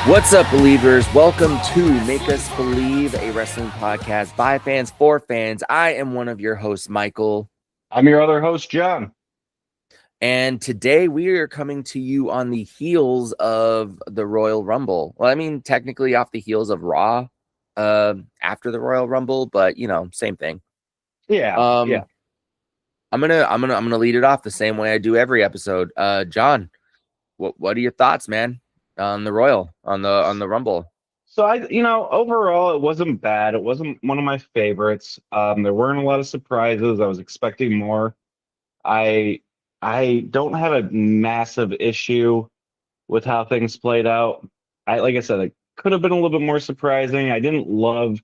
What's up, believers? Welcome to Make Us Believe, a wrestling podcast by fans for fans. I am one of your hosts, Michael. I'm your other host, John. And today we are coming to you on the heels of the Royal Rumble. Well, I mean, technically off the heels of Raw after the Royal Rumble, but same thing. Yeah. I'm gonna lead it off the same way I do every episode. John, what are your thoughts, man, on the Royal, on the Rumble? So overall, it wasn't bad. It wasn't one of my favorites. There weren't a lot of surprises. I was expecting more. I I don't have a massive issue with how things played out. Like I said, it could have been a little bit more surprising. I didn't love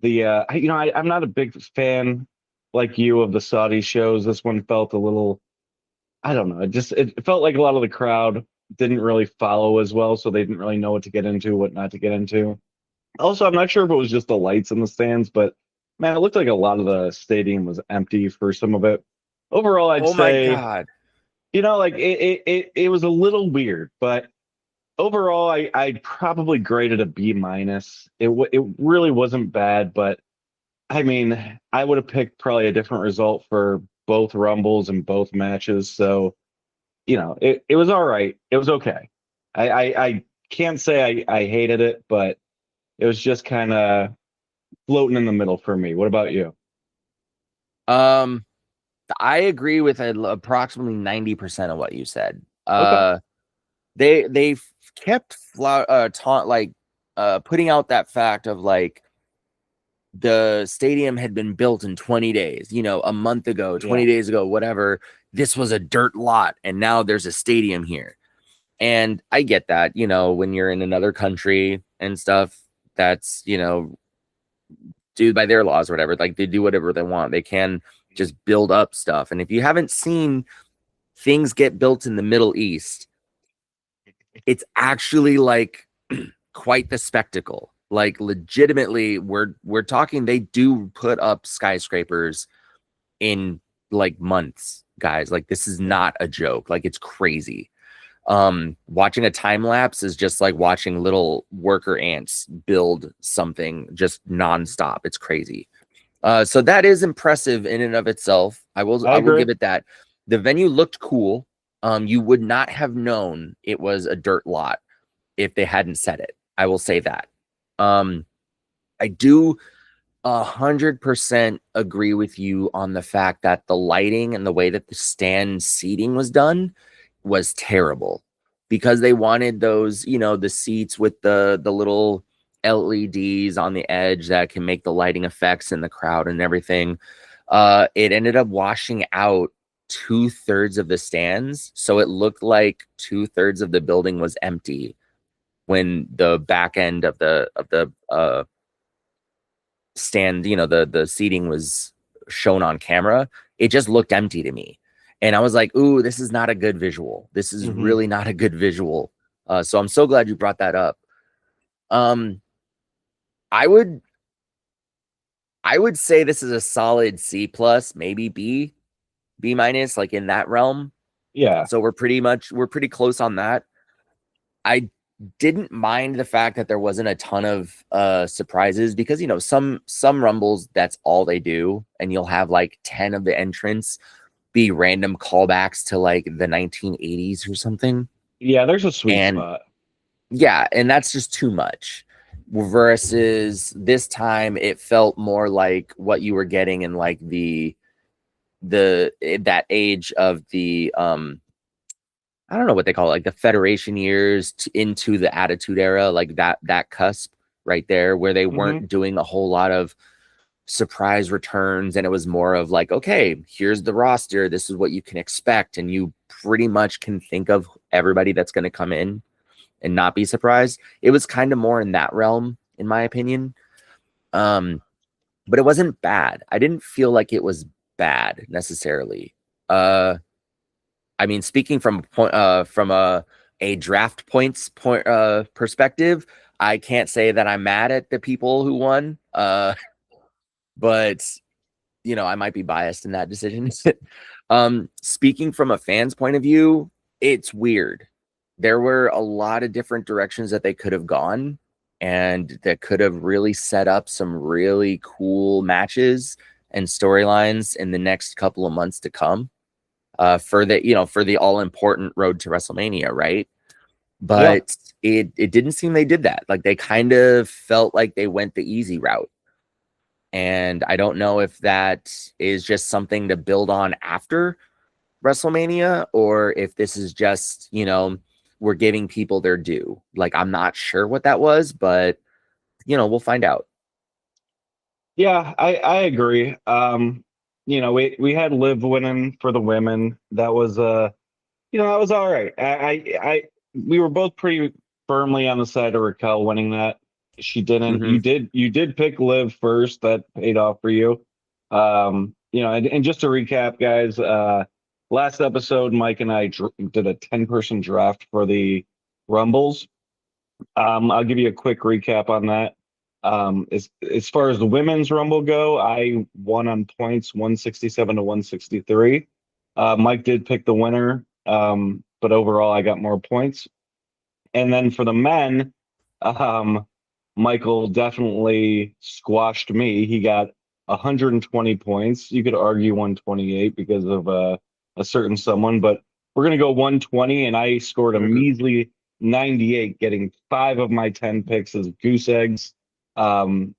I'm not a big fan like you of the Saudi shows. This one felt a little, I don't know. It felt like a lot of the crowd didn't really follow as well, so they didn't really know what to get into, what not to get into. Also, I'm not sure if it was just the lights in the stands, but man, it looked like a lot of the stadium was empty for some of it. Overall, I'd Oh my say, God. like it was a little weird, but overall, I'd probably grade it a B minus. It really wasn't bad, but I mean, I would have picked probably a different result for both Rumbles and both matches. So, it was all right. It was okay. I can't say I hated it, but it was just kind of floating in the middle for me. What about you? Um, I agree with approximately 90% of what you said. Okay. They kept putting out that fact of like the stadium had been built in 20 days, a month ago, 20 Yeah. days ago, whatever. This was a dirt lot, and now there's a stadium here. And I get that, when you're in another country and stuff, that's, do by their laws or whatever, like they do whatever they want. They can just build up stuff. And if you haven't seen things get built in the Middle East, it's actually like quite the spectacle. Like legitimately, we're talking, they do put up skyscrapers in like months, guys. Like this is not a joke. Like it's crazy. Watching a time lapse is just like watching little worker ants build something just nonstop. It's crazy. So that is impressive in and of itself. I I will agree. give it that. The venue looked cool. You would not have known it was a dirt lot if they hadn't said it. I will say that. I do 100% agree with you on the fact that the lighting and the way that the stand seating was done was terrible, because they wanted those, the seats with the little LEDs on the edge that can make the lighting effects in the crowd and everything. It ended up washing out 2/3 of the stands, so it looked like 2/3 of the building was empty when the back end of the stand, the seating was shown on camera. It just looked empty to me, and I was like, ooh, this is not a good visual. This is Hmm. really not a good visual. So I'm so glad you brought that up. um i would I would say this is a solid C plus, maybe B minus, like in that realm. Yeah. So we're pretty close on that. I didn't mind the fact that there wasn't a ton of surprises, because some rumbles, that's all they do, and you'll have like 10 of the entrants be random callbacks to like the 1980s or something. Yeah, there's a sweet And spot. yeah, and that's just too much. Versus this time, it felt more like what you were getting in like that age of the I don't know what they call it, like the Federation years into the Attitude Era, like that cusp right there, where they Hmm. weren't doing a whole lot of surprise returns, and it was more of like, okay, here's the roster, this is what you can expect, and you pretty much can think of everybody that's going to come in and not be surprised. It was kind of more in that realm, in my opinion. Um, but it wasn't bad. I didn't feel like it was bad necessarily. I mean, speaking from a draft points perspective, I can't say that I'm mad at the people who won. But I might be biased in that decision. Speaking from a fan's point of view, it's weird. there were a lot of different directions that they could have gone and that could have really set up some really cool matches and storylines in the next couple of months to come, for the, for the all important road to WrestleMania, right? Yeah. But it didn't seem they did that. Like they kind of felt like they went the easy route. And I don't know if that is just something to build on after WrestleMania, or if this is just, we're giving people their due. Like, I'm not sure what that was, but, we'll find out. Yeah, I agree. We had Liv winning for the women. That was that was all right. We were both pretty firmly on the side of Raquel winning that. She didn't. Hmm. You did pick Liv first. That paid off for you. And just to recap, guys, last episode, Mike and I did a 10-person draft for the Rumbles. I'll give you a quick recap on that. As far as the women's Rumble go, I won on points, 167 to 163. Mike did pick the winner, but overall I got more points. And then for the men, um, Michael definitely squashed me. He got 120 points. You could argue 128 because of a certain someone, but we're gonna go 120, and I scored a measly 98, getting 5 of my 10 picks as goose eggs. Um,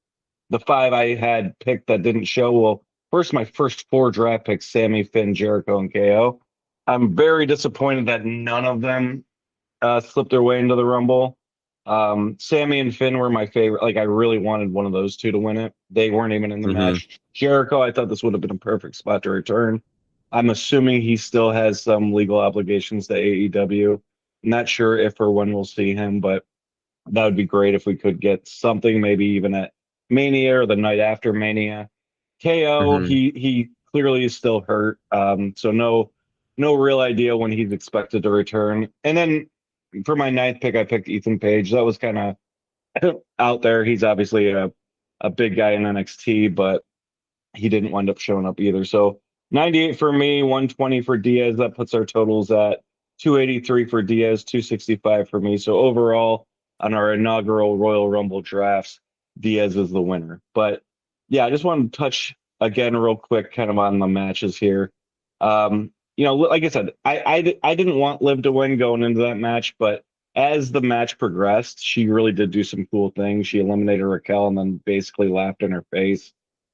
the 5 I had picked that didn't show, well, first my first 4 draft picks, Sammy, Finn, Jericho, and KO. I'm very disappointed that none of them slipped their way into the Rumble. Sammy and Finn were my favorite. Like I really wanted one of those two to win it. They weren't even in the Hmm. match. Jericho, I thought this would have been a perfect spot to return. I'm assuming he still has some legal obligations to AEW. Not sure if or when we'll see him, but that would be great if we could get something, maybe even at Mania or the night after Mania. KO, Hmm. he clearly is still hurt. So no real idea when he's expected to return. And then for my ninth pick, I picked Ethan Page. That was kind of out there. He's obviously a big guy in NXT, but he didn't wind up showing up either. So 98 for me, 120 for Diaz. That puts our totals at 283 for Diaz, 265 for me. So overall, on our inaugural Royal Rumble drafts, Diaz is the winner. But yeah, I just wanted to touch again real quick, kind of on the matches here. Like I said, I didn't want Liv to win going into that match, but as the match progressed, she really did do some cool things. She eliminated Raquel and then basically laughed in her face.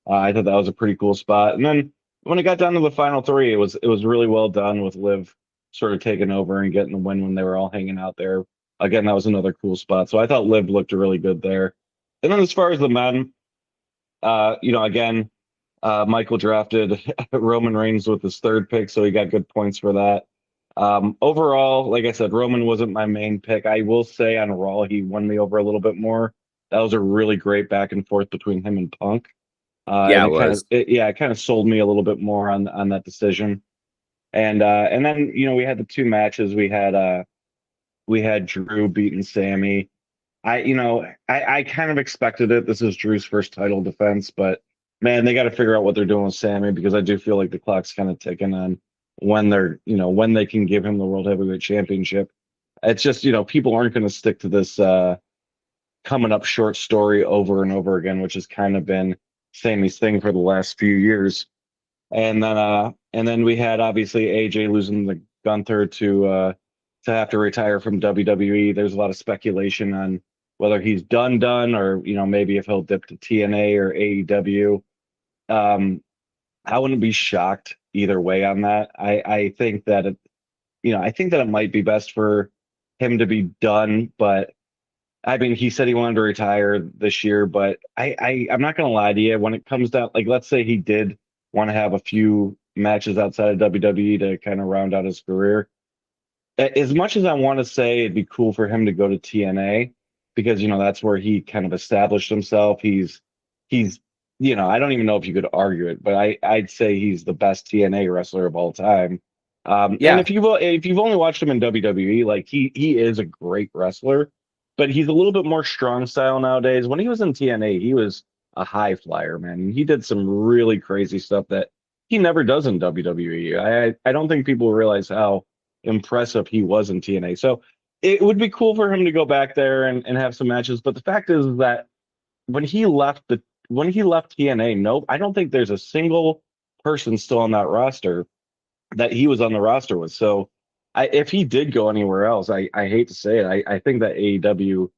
I thought that was a pretty cool spot. And then when it got down to the final three, it was really well done with Liv sort of taking over and getting the win when they were all hanging out there. Again, that was another cool spot. So I thought Liv looked really good there. And then as far as the men, again, Michael drafted Roman Reigns with his third pick, so he got good points for that. Overall, like I said, Roman wasn't my main pick. I will say on Raw, he won me over a little bit more. That was a really great back and forth between him and Punk. And Yeah, it it kind of was. it kind of sold me a little bit more on that decision. And then we had the two matches. We had Drew beating Sammy. I kind of expected it. This is Drew's first title defense, but man, they got to figure out what they're doing with Sammy because I do feel like the clock's kind of ticking on when they can give him the World Heavyweight Championship. It's just, people aren't going to stick to this coming up short story over and over again, which has kind of been Sammy's thing for the last few years. And then we had obviously AJ losing the Gunther to have to retire from WWE. There's a lot of speculation on whether he's done, or maybe if he'll dip to TNA or AEW. Um, I wouldn't be shocked either way on that. I think that it might be best for him to be done, but I mean, he said he wanted to retire this year, but I'm not gonna lie to you. When it comes down, like, let's say he did want to have a few matches outside of WWE to kind of round out his career. As much as I want to say it'd be cool for him to go to TNA because that's where he kind of established himself. He's I don't even know if you could argue it, but I'd say he's the best TNA wrestler of all time. And Yeah. if you've only watched him in WWE, like he is a great wrestler, but he's a little bit more strong style nowadays. When he was in TNA, he was a high flyer, man. And he did some really crazy stuff that he never does in WWE. I don't think people realize how impressive he was in TNA. So it would be cool for him to go back there and have some matches. But the fact is that when he left TNA, nope, I don't think there's a single person still on that roster that he was on the roster with. So if he did go anywhere else, I hate to say it, I think that AEW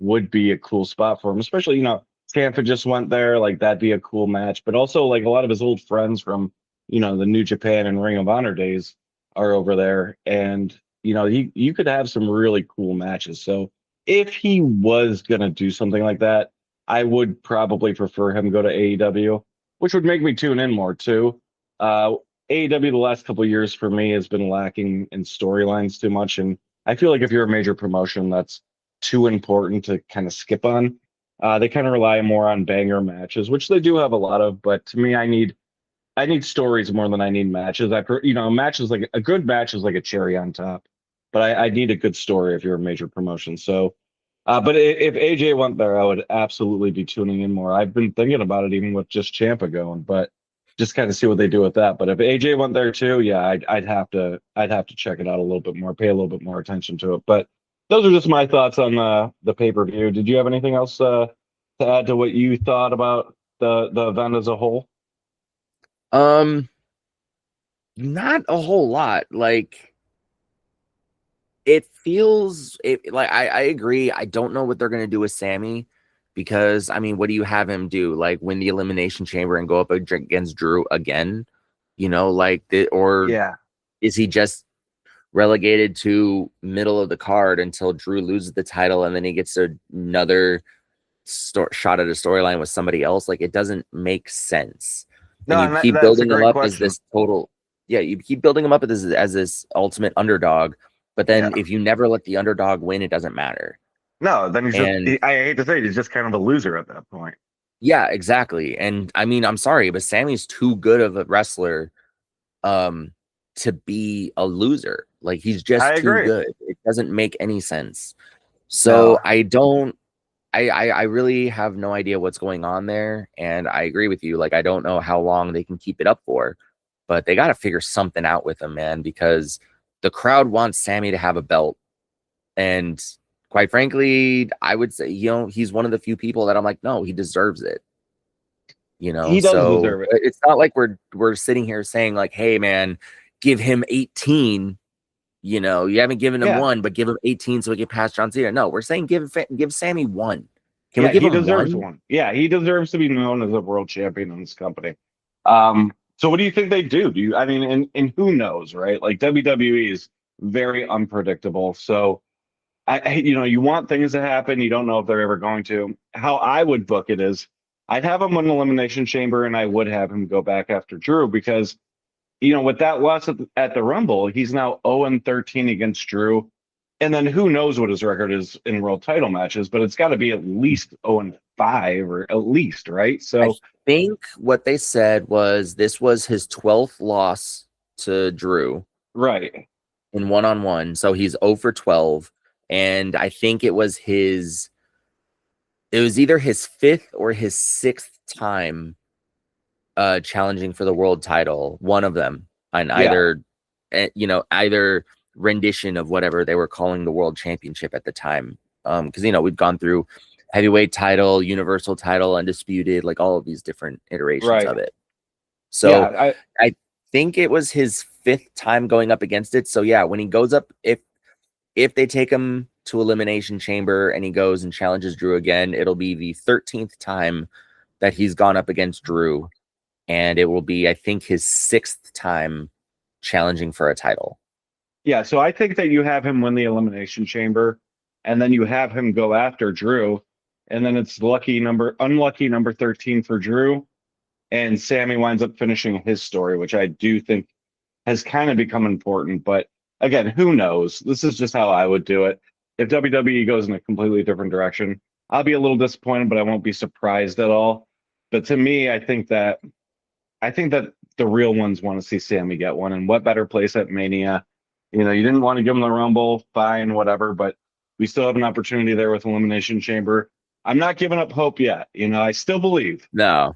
would be a cool spot for him, especially, Tampa just went there, like that'd be a cool match. But also like a lot of his old friends from, the New Japan and Ring of Honor days are over there. And, you could have some really cool matches. So if he was gonna do something like that, I would probably prefer him go to AEW, which would make me tune in more too. AEW the last couple of years for me has been lacking in storylines too much, and I feel like if you're a major promotion, that's too important to kind of skip on. They kind of rely more on banger matches, which they do have a lot of, but to me, I need stories more than I need matches. Matches like a good match is like a cherry on top, but I need a good story if you're a major promotion. So, but if AJ went there, I would absolutely be tuning in more. I've been thinking about it even with just Champa going, but just kind of see what they do with that. But if AJ went there too, yeah, I'd have to check it out a little bit more, pay a little bit more attention to it. But those are just my thoughts on the pay-per-view. Did you have anything else to add to what you thought about the event as a whole? Um, Not a whole lot. Like it feels it like I agree. I don't know what they're gonna do with Sammy because I mean, what do you have him do? Like win the elimination chamber and go up against Drew again? Or Yeah. is he just relegated to middle of the card until Drew loses the title and then he gets another shot at a storyline with somebody else? Like it doesn't make sense. No, And you and keep that's a building him great up as question. this total, yeah, you keep building him up as this ultimate underdog. But then Yeah. if you never let the underdog win, it doesn't matter. No, then he's just, And I hate to say it, he's just kind of a loser at that point. yeah, exactly. And I mean, I'm sorry, but Sammy's too good of a wrestler um to be a loser. Like he's I just too agree. good. It doesn't make any sense. So No. I don't I really have no idea what's going on there. And I agree with you. Like I don't know how long they can keep it up for, but they got to figure something out with him, man, because the crowd wants Sammy to have a belt. And quite frankly, I would say, he's one of the few people that I'm like, no, he deserves it. He does So deserve it. it's not like we're sitting here saying like, hey man, give him 18. You haven't given him Yeah. one, but give him 18 so we can pass John Cena. No, we're saying give Sammy one. Can we Yeah, give he him deserves one? one. Yeah, he deserves to be known as a world champion in this company. So what do you think they do? I mean, and who knows, right? Like WWE is very unpredictable. So you want things to happen. You don't know if they're ever going to. How I would book it is I'd have him win Elimination Chamber and I would have him go back after Drew because, with that loss at the Rumble, he's now 0-13 against Drew. And then who knows what his record is in world title matches, but it's got to be at least 0-5 or at least, right? I So, think what they said was this was his 12th loss to Drew right. in one-on-one. So he's 0 for 12. And I think it was either his fifth or his sixth time challenging for the world title, one of them, on Yeah, either rendition of whatever they were calling the world championship at the time. Because we've gone through heavyweight title, universal title, undisputed, like all of these different iterations of right. it. Yeah, So I think it was his fifth time going up against it. So yeah, when he goes up, if they take him to Elimination Chamber and he goes and challenges Drew again, it'll be the 13th time that he's gone up against Drew, and it will be, I think, his sixth time challenging for a title. yeah. So I think that you have him win the Elimination Chamber, and then you have him go after Drew, and then it's unlucky number 13 for Drew, and Sammy winds up finishing his story, which I do think has kind of become important. But again, who knows? This is just how I would do it. If WWE goes in a completely different direction, I'll be a little disappointed, but I won't be surprised at all. But to me, I think that the real ones want to see Sammy get one. And what better place at Mania? You didn't want to give him the Rumble, fine, whatever, but we still have an opportunity there with Elimination Chamber. I'm not giving up hope yet. I still believe. No.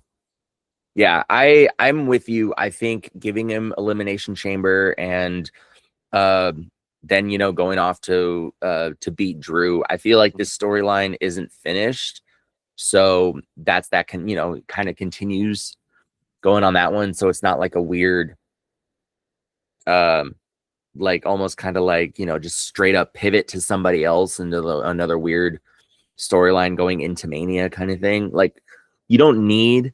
Yeah, I'm with you. I think giving him Elimination Chamber and then going off to beat Drew. I feel like this storyline isn't finished, so that can kind of continues going on that one, so it's not like a weird um like almost kind of like just straight up pivot to somebody else into another weird storyline going into Mania kind of thing. Like, you don't need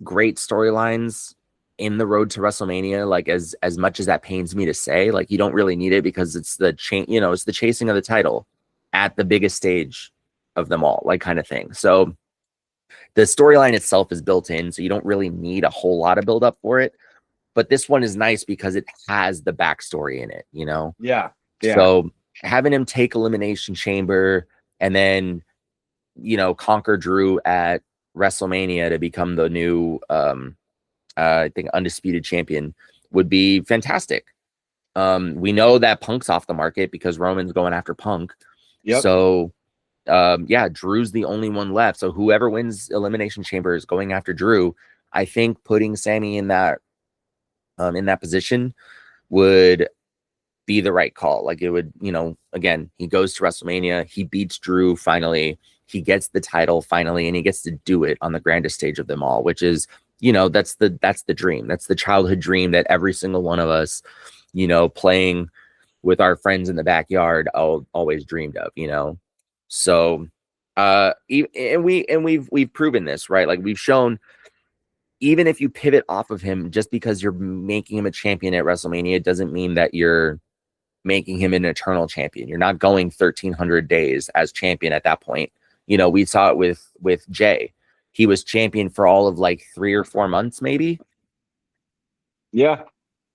great storylines in the road to WrestleMania. Like, as much as that pains me to say, like, you don't really need it, because it's the it's the chasing of the title at the biggest stage of them all, like, kind of thing. So the storyline itself is built in, so you don't really need a whole lot of build up for it. But this one is nice because it has the backstory in it. Yeah. Yeah. So having him take Elimination Chamber and then conquer Drew at WrestleMania to become the new I think undisputed champion would be fantastic. We know that Punk's off the market because Roman's going after Punk. Yep. So yeah, Drew's the only one left. So whoever wins Elimination Chamber is going after Drew. I think putting Sammy in that position would be the right call. Like, it would, again, he goes to WrestleMania, he beats Drew finally, he gets the title finally, and he gets to do it on the grandest stage of them all, which is, that's the dream. That's the childhood dream that every single one of us, playing with our friends in the backyard always dreamed of. So we've proven this, right? Like, we've shown, even if you pivot off of him just because you're making him a champion at WrestleMania, it doesn't mean that you're making him an eternal champion. You're not going 1,300 days as champion at that point. We saw it with Jay. He was champion for all of like 3 or 4 months, maybe. Yeah.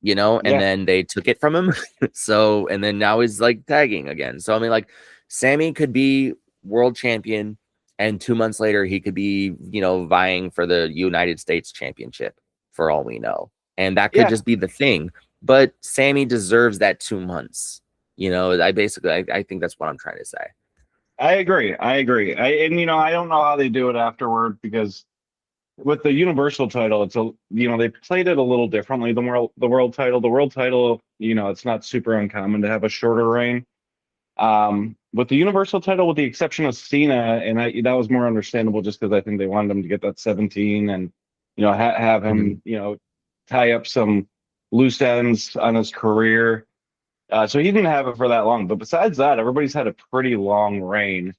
And then they took it from him. So, and then now he's like tagging again. So, I mean, like, Sammy could be world champion, and 2 months later he could be, vying for the United States Championship, for all we know. And that could just be the thing. But Sammy deserves that 2 months. I think that's what I'm trying to say. I agree. I don't know how they do it afterward, because with the Universal title, it's they played it a little differently. The world title, it's not super uncommon to have a shorter reign. With the Universal title, with the exception of Cena, and that was more understandable just because I think they wanted him to get that 17 and have him tie up some loose ends on his career. So he didn't have it for that long. But besides that, everybody's had a pretty long reign.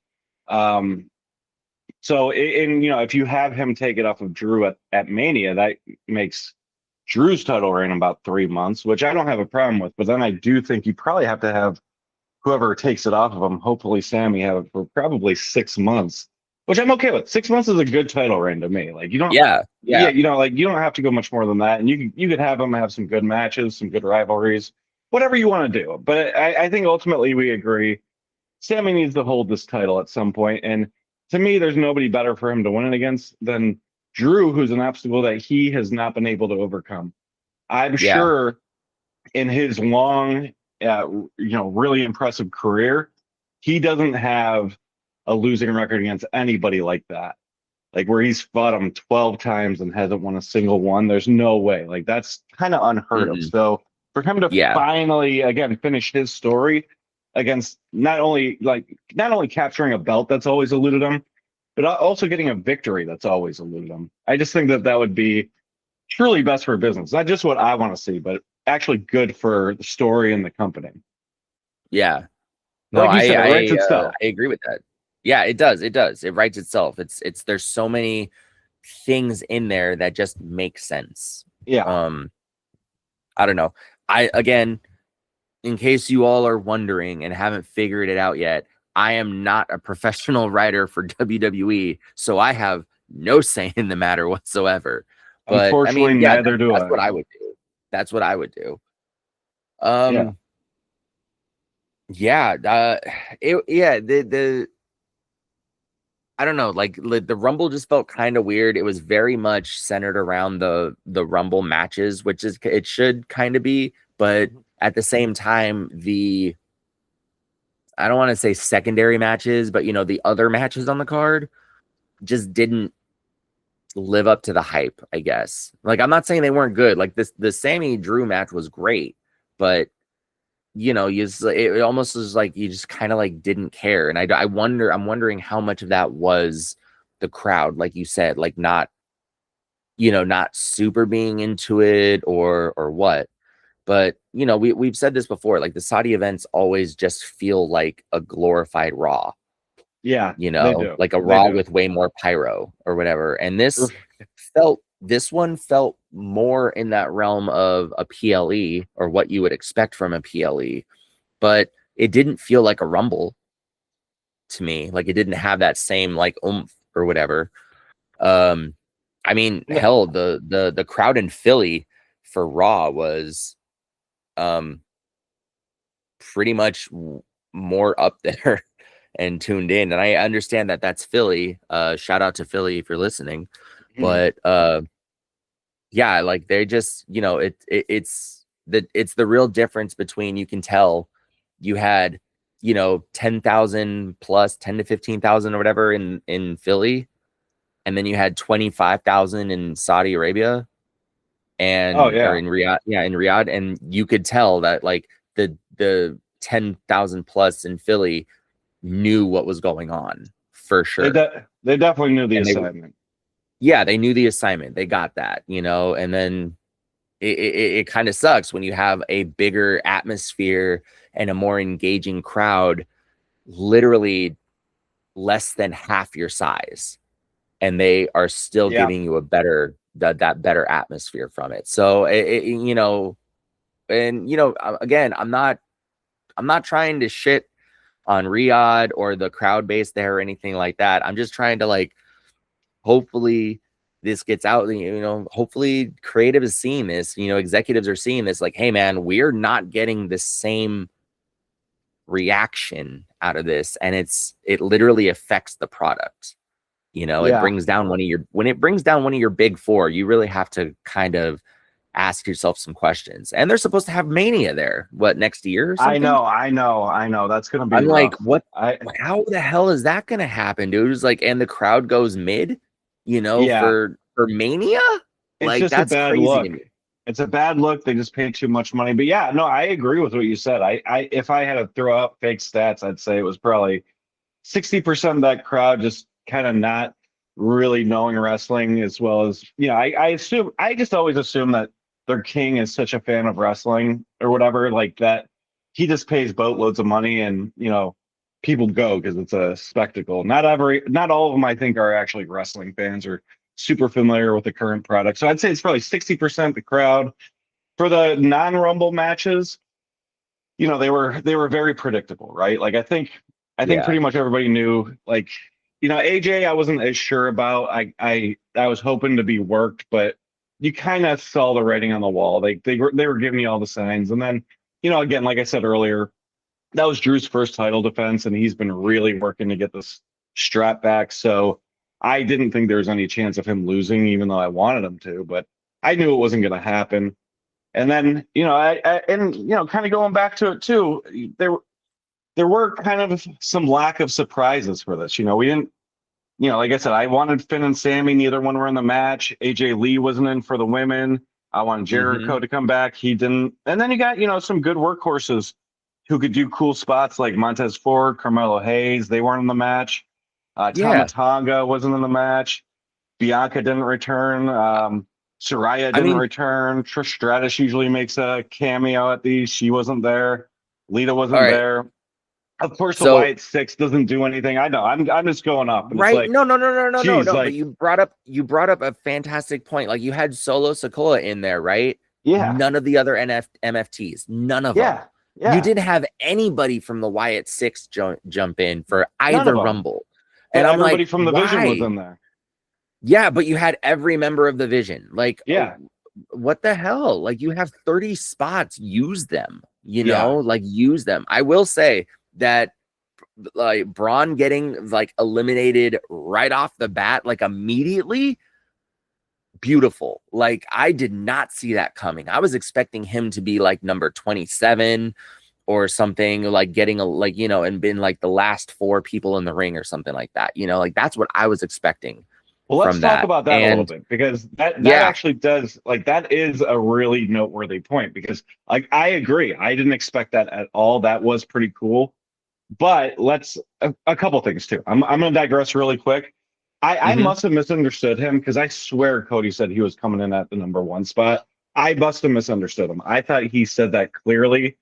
So if you have him take it off of Drew at Mania, that makes Drew's title reign about 3 months, which I don't have a problem with. But then I do think you probably have to have whoever takes it off of him, hopefully Sammy, have it for probably 6 months, which I'm okay with. 6 months is a good title reign to me. Like, you don't, Yeah. you don't have to go much more than that, and you could have them have some good matches, some good rivalries, whatever you want to do. But I think ultimately we agree, Sammy needs to hold this title at some point, and to me, there's nobody better for him to win it against than Drew, who's an obstacle that he has not been able to overcome. I'm sure in his long, really impressive career, he doesn't have a losing record against anybody like that. Like, where he's fought him 12 times and hasn't won a single one. There's no way. Like, that's kind of unheard of. So for him to finally, again, finish his story against not only capturing a belt that's always eluded him, but also getting a victory that's always eluded him. I just think that would be truly best for business. Not just what I want to see, but actually good for the story and the company. Yeah. No, like you said, it writes itself. I agree with that. Yeah, it does. It does. It writes itself. There's so many things in there that just make sense. Yeah. I don't know. Again, in case you all are wondering and haven't figured it out yet, I am not a professional writer for WWE, so I have no say in the matter whatsoever. But unfortunately, I mean, yeah, neither do I. That's what I would do. That's what I would do. The I don't know, like the Rumble just felt kind of weird. It was very much centered around the Rumble matches, which is it should kind of be, but at the same time, I don't want to say secondary matches, but the other matches on the card just didn't live up to the hype, I guess. Like, I'm not saying they weren't good. Like, the Sammy Drew match was great, but it almost was like you just kind of like didn't care. And I'm wondering how much of that was the crowd, like you said, like not super being into it or what. But we've said this before, like the Saudi events always just feel like a glorified Raw, Yeah, they do. like a They Raw do. with way more pyro or whatever. And this one felt more in that realm of a PLE or what you would expect from a PLE, but it didn't feel like a Rumble to me. Like it didn't have that same like oomph or whatever. Um, I mean, No, hell, the crowd in Philly for Raw was um pretty much more up there and tuned in. And I understand that that's Philly. Shout out to Philly if you're listening. mhm. But yeah, like they just, it's the real difference between, you can tell you had 10,000 plus 10 to 15,000 or whatever in Philly, and then you had 25,000 in Saudi Arabia Oh and or yeah, in Riyadh, yeah, in Riyadh, and you could tell that like the 10,000 plus in Philly knew what was going on for sure. they definitely knew the And assignment. they knew the assignment. They got that, and then it kind of sucks when you have a bigger atmosphere and a more engaging crowd, literally less than half your size, and they are still Yeah, giving you a that better atmosphere from it. So and again, I'm not trying to shit on Riyadh or the crowd base there or anything like that. I'm just trying to like, hopefully this gets out, hopefully creative is seeing this, executives are seeing this, like, hey man, we're not getting the same reaction out of this, and it literally affects the product. It yeah. brings down when it brings down one of your big four, you really have to kind of ask yourself some questions. And they're supposed to have Mania there, what, next year or I something? know, I know, I know. That's gonna be I'm like, rough. what? I How the hell is that going to happen, dude? It's like, and the crowd goes mid, yeah. for Mania. It's Like just a that's bad crazy to look. me. It's a bad look. They just paid too much money. But yeah, no, I agree with what you said. I if I had to throw out fake stats, I'd say it was probably 60% of that crowd just kind of not really knowing wrestling as well as, I assume, I just always assume that their king is such a fan of wrestling or whatever, like that he just pays boatloads of money and, people go because it's a spectacle. Not all of them, I think, are actually wrestling fans or super familiar with the current product. So I'd say it's probably 60% the crowd. For the non-Rumble matches, they were very predictable, right? Like I think Yeah. pretty much everybody knew. Like, AJ, I wasn't as sure about. I was hoping to be worked, but you kind of saw the writing on the wall. They were giving you all the signs, and then again, like I said earlier, that was Drew's first title defense, and he's been really working to get this strap back. So I didn't think there was any chance of him losing, even though I wanted him to, but I knew it wasn't going to happen. And then, kind of going back to it too, there were kind of some lack of surprises for this. We didn't, like I said, I wanted Finn and Sammy. Neither one were in the match. AJ Lee wasn't in for the women. I wanted Mm-hmm. Jericho to come back. He didn't. And then you got, some good workhorses who could do cool spots like Montez Ford, Carmelo Hayes. They weren't in the match. Yeah. Tamatanga wasn't in the match. Bianca didn't return. Soraya I didn't mean, return. Trish Stratus usually makes a cameo at these. She wasn't there. Lita all wasn't right. there. Of course, the So, Wyatt Six doesn't do anything. I know. I'm just going up, and it's right. like, No, no, no, no, no, no, geez, no. But like, you brought up a fantastic point. Like you had Solo Sokola in there, right? yeah, None of the other MFTs, none of them. yeah, You yeah. didn't have anybody from the Wyatt Six jump in for None of either them. Rumble. But And I'm everybody like, from the Vision was why? in there. Yeah, but you had every member of the Vision. Like, Yeah, what the hell? Like, you have 30 spots. Use them, yeah. like, use them. I will say that, like, Braun getting, like, eliminated right off the bat, like, immediately, beautiful. Like, I did not see that coming. I was expecting him to be, like, number 27 or something, like, getting, like, and been, like, the last four people in the ring or something like that. Like, that's what I was expecting. Well, let's from talk that. about that a little And bit because that yeah, actually does like that is a really noteworthy point because like I agree. I didn't expect that at all. That was pretty cool. But let's a couple things too. I'm gonna digress really quick. I hmm must have misunderstood him because I swear Cody said he was coming in at the number one spot. I must have misunderstood him. I thought he said that clearly,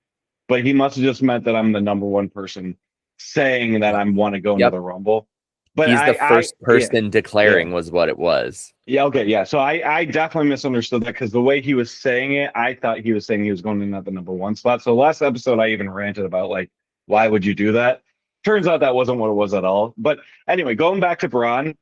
but he must have just meant that I'm the number one person saying that I want to go into yep. the Rumble. But He's the I first yeah, person yeah. declaring was what it was. Yeah, okay, yeah. So I definitely misunderstood that because the way he was saying it, I thought he was saying he was going in at the number one spot. So last episode, I even ranted about like, why would you do that? Turns out that wasn't what it was at all. But anyway, going back to Braun,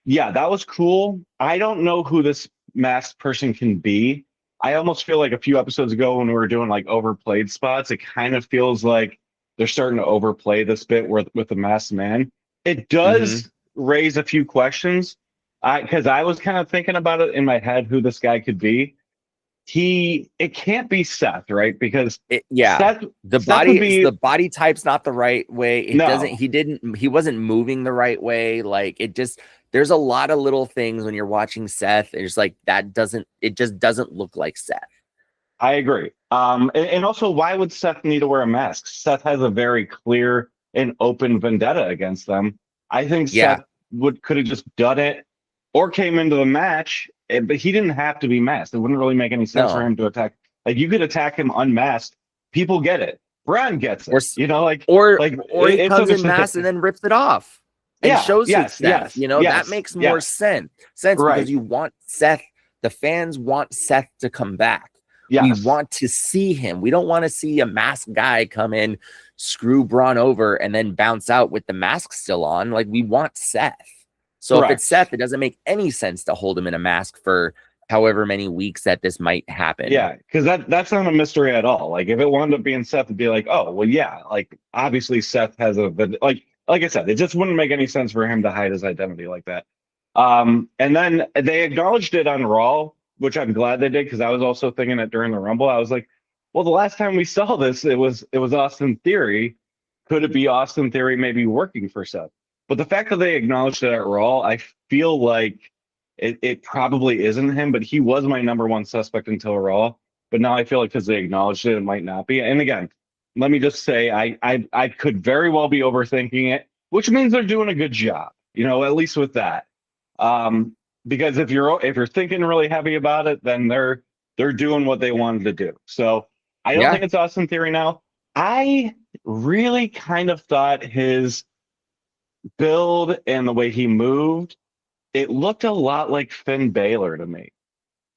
yeah, that was cool. I don't know who this masked person can be. I almost feel like a few episodes ago when we were doing like overplayed spots, it kind of feels like they're starting to overplay this bit with the masked man. It hmm does raise a few questions. Because I was kind of thinking about it in my head who this guy could be. It can't be Seth, right? Because Yeah, Seth Seth would the be body type's not the right way. no. He wasn't moving the right way. Like it just, there's a lot of little things when you're watching Seth. It's like it just doesn't look like Seth. I agree. And also, why would Seth need to wear a mask? Seth has a very clear and open vendetta against them. I think Yeah, Seth would could have just done it or came into the match, but he didn't have to be masked. It wouldn't really make any sense for no. him to attack. Like you could attack him unmasked. People get it. Braun gets Or it. You know, or he it's comes in understood. masked and then rips it off and Yeah. shows it's Yes. Seth. Yes. That Yes. makes more Yes. sense because Right. you want Seth. The fans want Seth to come back. We Yes. want to see him. We don't want to see a masked guy come in, screw Braun over, and then bounce out with the mask still on. Like we want Seth. So if it's Correct. Seth, it doesn't make any sense to hold him in a mask for however many weeks that this might happen. Yeah, because that's not a mystery at all. Like if it wound up being Seth, it'd be like, oh well, yeah, like obviously Seth has like I said, it just wouldn't make any sense for him to hide his identity like that. And then they acknowledged it on Raw, which I'm glad they did because I was also thinking it during the Rumble. I was like, well, the last time we saw this, it was Austin Theory. Could it be Austin Theory maybe working for Seth? But the fact that they acknowledged it at Raw, I feel like it probably isn't him, but he was my number one suspect until Raw. But now I feel like because they acknowledged it, it might not be. And again, let me just say I could very well be overthinking it, which means they're doing a good job, at least with that. Um, because if you're thinking really heavy about it, then they're doing what they wanted to do. So I don't Yeah. think it's Austin Theory now. I really kind of thought his build and the way he moved, it looked a lot like Finn Balor to me.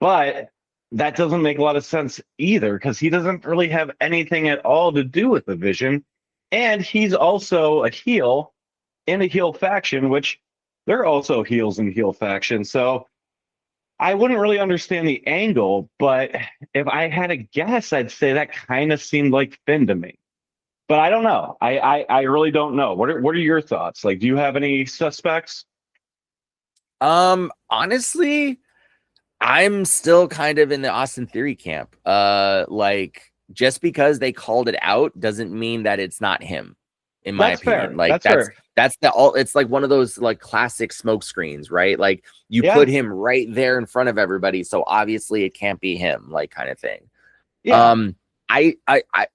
But that doesn't make a lot of sense either because he doesn't really have anything at all to do with the Vision. And he's also a heel in a heel faction, which they're also heels in heel faction. So I wouldn't really understand the angle, but if I had a guess, I'd say that kind of seemed like Finn to me. But I don't know. I really don't know. What are your thoughts? Like, do you have any suspects? Honestly, I'm still kind of in the Austin Theory camp. Like just because they called it out doesn't mean that it's not him, in my That's opinion. fair. Like That's fair. that's the all it's like one of those like classic smoke screens, right? Like you Yeah. put him right there in front of everybody, so obviously it can't be him, like kind of thing. Yeah. Um, I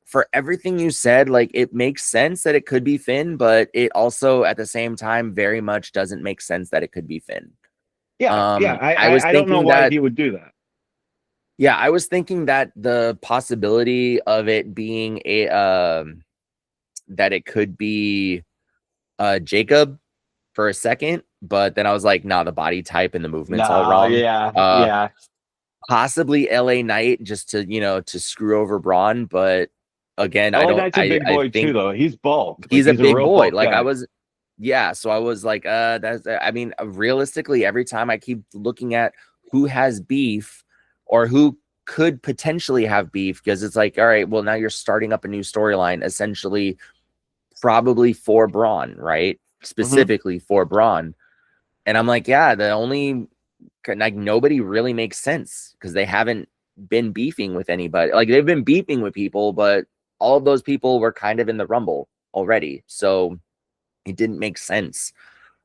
for everything you said, like it makes sense that it could be Finn, but it also at the same time very much doesn't make sense that it could be Finn. Yeah. Yeah. I was I don't know thinking why that he would do that. Yeah, I was thinking that the possibility of it being a that it could be Jacob for a second, but then I was like, nah, the body type and the movement's all No, wrong. yeah, yeah. Possibly LA Knight just to, to screw over Braun, but again, LA Knight's a big I boy too, think though. He's bulk. Like he's a he's a big real boy. bulk Like I guy. was Yeah, so I was like, I mean, realistically, every time I keep looking at who has beef or who could potentially have beef, because it's like, all right, well, now you're starting up a new storyline, essentially, probably for Braun, right? Hmm. Specifically for Braun. And I'm like, yeah, the only like nobody really makes sense because they haven't been beefing with anybody. Like they've been beefing with people, but all of those people were kind of in the Rumble already. So it didn't make sense.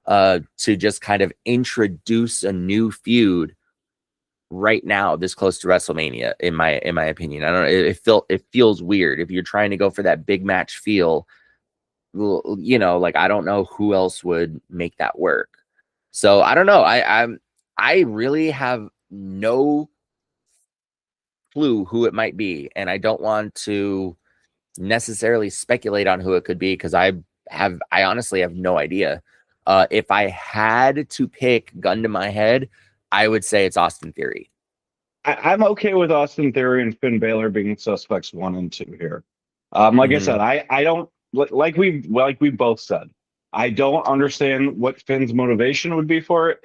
to just kind of introduce a new feud right now, this close to WrestleMania. In my opinion, I don't know. It feels weird if you're trying to go for that big match feel. Like I don't know who else would make that work. So I don't know. I really have no clue who it might be, and I don't want to necessarily speculate on who it could be because I honestly have no idea. If I had to pick gun to my head, I would say it's Austin Theory. I'm okay with Austin Theory and Finn Balor being suspects 1 and 2 here. Like I Mm-hmm. said, I don't like we both said. I don't understand what Finn's motivation would be for it.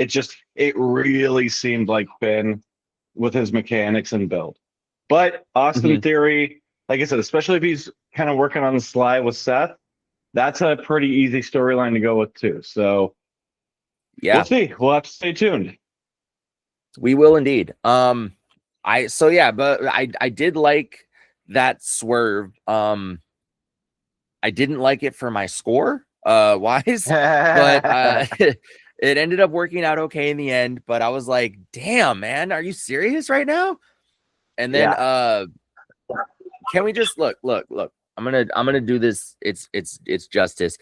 It really seemed like Finn with his mechanics and build. But Mm-hmm. Austin Theory, like I said, especially if he's kind of working on the sly with Seth, that's a pretty easy storyline to go with too. So we'll Yeah, see. We'll have to stay tuned. we will indeed. But I did like that swerve. I didn't like it for my score wise, but it ended up working out okay in the end. But I was like, damn, man, are you serious right now? And then Yeah. can we just look? I'm gonna do this. It's justice.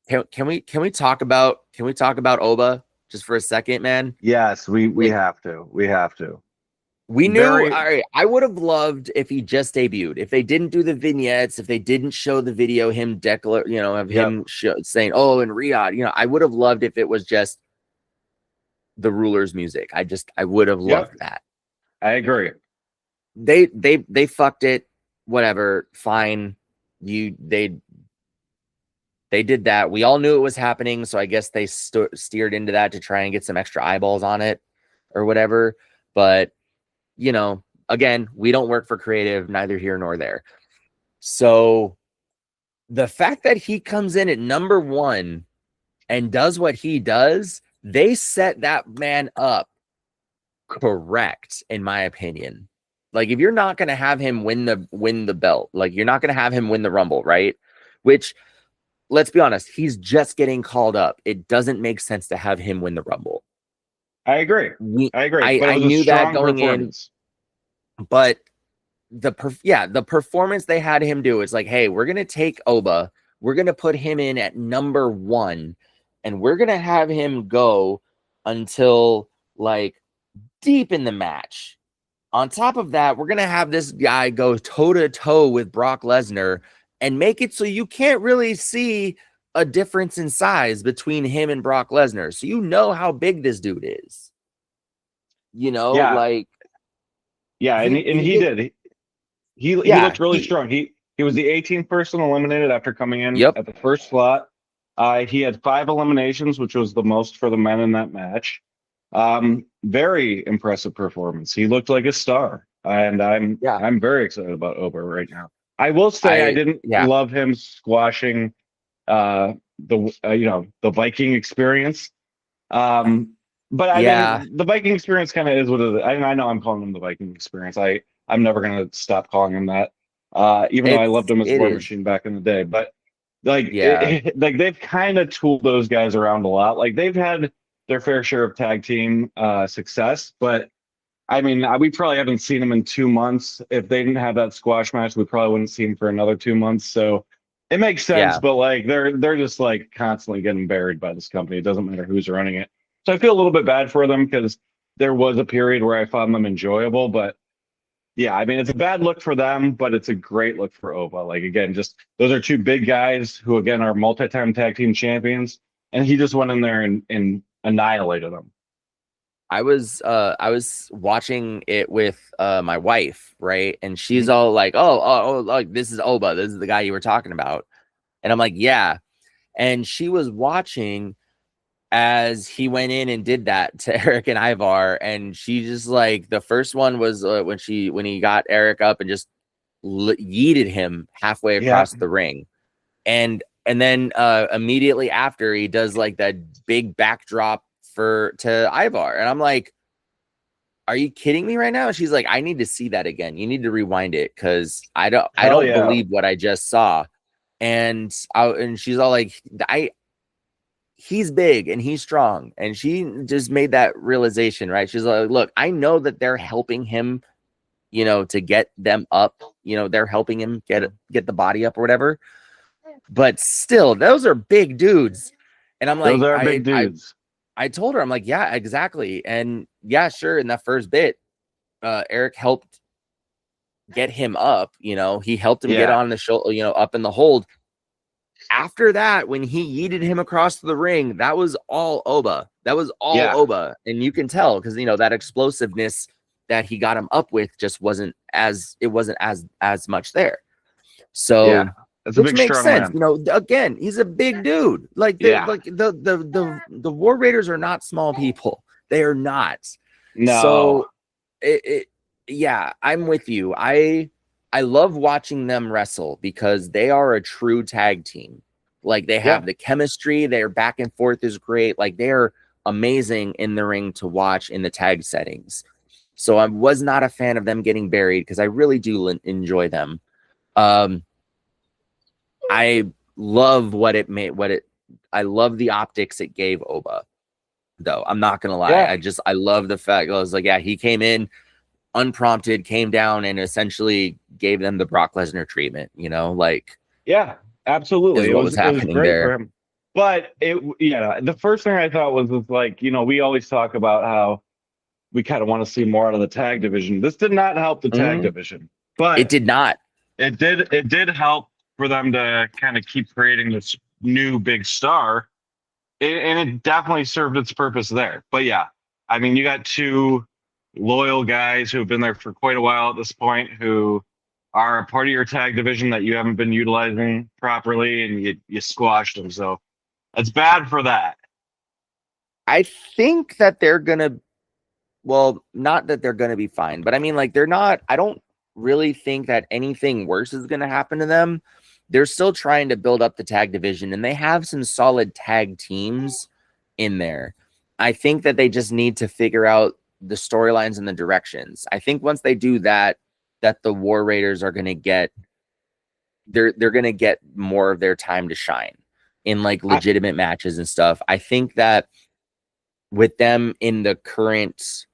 Can we talk about Oba just for a second, man? Yes, we Like have to. We have to. we knew, all Very, right, I would have loved if he just debuted. If they didn't do the vignettes, if they didn't show the video, of yep, him saying, "Oh, in Riyadh," I would have loved if it was just the ruler's music. I would have yep. loved that. I agree. They fucked it. Whatever, fine. You they did that. We all knew it was happening, so I guess they steered into that to try and get some extra eyeballs on it or whatever. But again, we don't work for creative, neither here nor there. So the fact that he comes in at number one and does what he does, they set that man up correct, in my opinion. Like if you're not going to have him win the belt, like you're not going to have him win the Rumble, right? Which, let's be honest, he's just getting called up. It doesn't make sense to have him win the Rumble. I agree. We I agree. But it I was a knew that strong going in, performance. but the performance they had him do is like, hey, we're gonna take Oba, we're gonna put him in at number one, and we're gonna have him go until like deep in the match. On top of that, we're gonna have this guy go toe to toe with Brock Lesnar and make it so you can't really see a difference in size between him and Brock Lesnar. So you know how big this dude is. Yeah, Like yeah, and he he, and he he did. did. He Yeah, looked really he strong. He was the 18th person eliminated after coming in yep. at the first slot. He had 5 eliminations, which was the most for the men in that match. Very impressive performance. He looked like a star, and Yeah. I'm very excited about Ober right now. I will say I I didn't yeah, love him squashing the Viking experience. Um, but I yeah. mean, the Viking experience kind of is what it is. I know I'm calling him the Viking experience. I'm never gonna stop calling him that. Even though I loved him as It War is. Machine back in the day, but like Yeah, like they've kind of tooled those guys around a lot. Like they've had their fair share of tag team success, but I mean, we probably haven't seen them in 2 months. If they didn't have that squash match, we probably wouldn't see them for another 2 months. So it makes sense, yeah, but like they're just like constantly getting buried by this company. It doesn't matter who's running it. So I feel a little bit bad for them because there was a period where I found them enjoyable, but yeah, I mean it's a bad look for them, but it's a great look for Ova. Like again, just those are two big guys who again are multi-time tag team champions, and he just went in there and annihilated them. I was watching it with my wife, right? And she's Mhm. all like, "Oh, like this is Oba. This is the guy you were talking about." And I'm like, "Yeah." And she was watching as he went in and did that to Eric and Ivar, and she just like the first one was when he got Eric up and just yeeted him halfway Yeah. across the ring. And then immediately after he does like that big backdrop to Ivar, and I'm like, are you kidding me right now? And she's like, I need to see that again. You need to rewind it because I Hell don't yeah. believe what I just saw. And she's all like, he's big and he's strong. And she just made that realization, right? She's like, look, I know that they're helping him, to get them up, they're helping him get the body up or whatever. But still, those are big dudes. And I'm Those like, are I big I dudes. I told her, I'm like, yeah, exactly. And yeah, sure. In that first bit, Eric helped get him up, he helped him get Yeah. on the shoulder, up in the hold. After that, when he yeeted him across the ring, that was all Oba. That was all Yeah. Oba. And you can tell because that explosiveness that he got him up with just wasn't as much there. Yeah. So, That's a which big, makes strong sense. man. Again, he's a big dude. Like the Yeah. like the War Raiders are not small people. They are not. No. So yeah, I'm with you. I love watching them wrestle because they are a true tag team. Like they Yeah. have the chemistry, their back and forth is great. Like they're amazing in the ring to watch in the tag settings. So I was not a fan of them getting buried because I really do enjoy them. Um, I love I love the optics it gave Oba, though. I'm not gonna lie. Yeah. I love the fact I was like, yeah, he came in unprompted, came down and essentially gave them the Brock Lesnar treatment, like Yeah. Absolutely. is It what was was it was happening great for there. him. But the first thing I thought was like, we always talk about how we kind of want to see more out of the tag division. This did not help the tag Mhm. division, It but did not. it did help for them to kind of keep creating this new big star. And it definitely served its purpose there. But yeah, I mean, you got two loyal guys who have been there for quite a while at this point who are a part of your tag division that you haven't been utilizing properly, and you squashed them. So it's bad for that. I think that they're gonna, well, not that they're gonna be fine, but I mean, like, they're not, I don't really think that anything worse is gonna happen to them. They're still trying to build up the tag division, and they have some solid tag teams in there. I think that they just need to figure out the storylines and the directions. I think once they do that, that the War Raiders are gonna get, they're gonna get more of their time to shine in like I, legitimate matches and stuff. I think that with them in the current,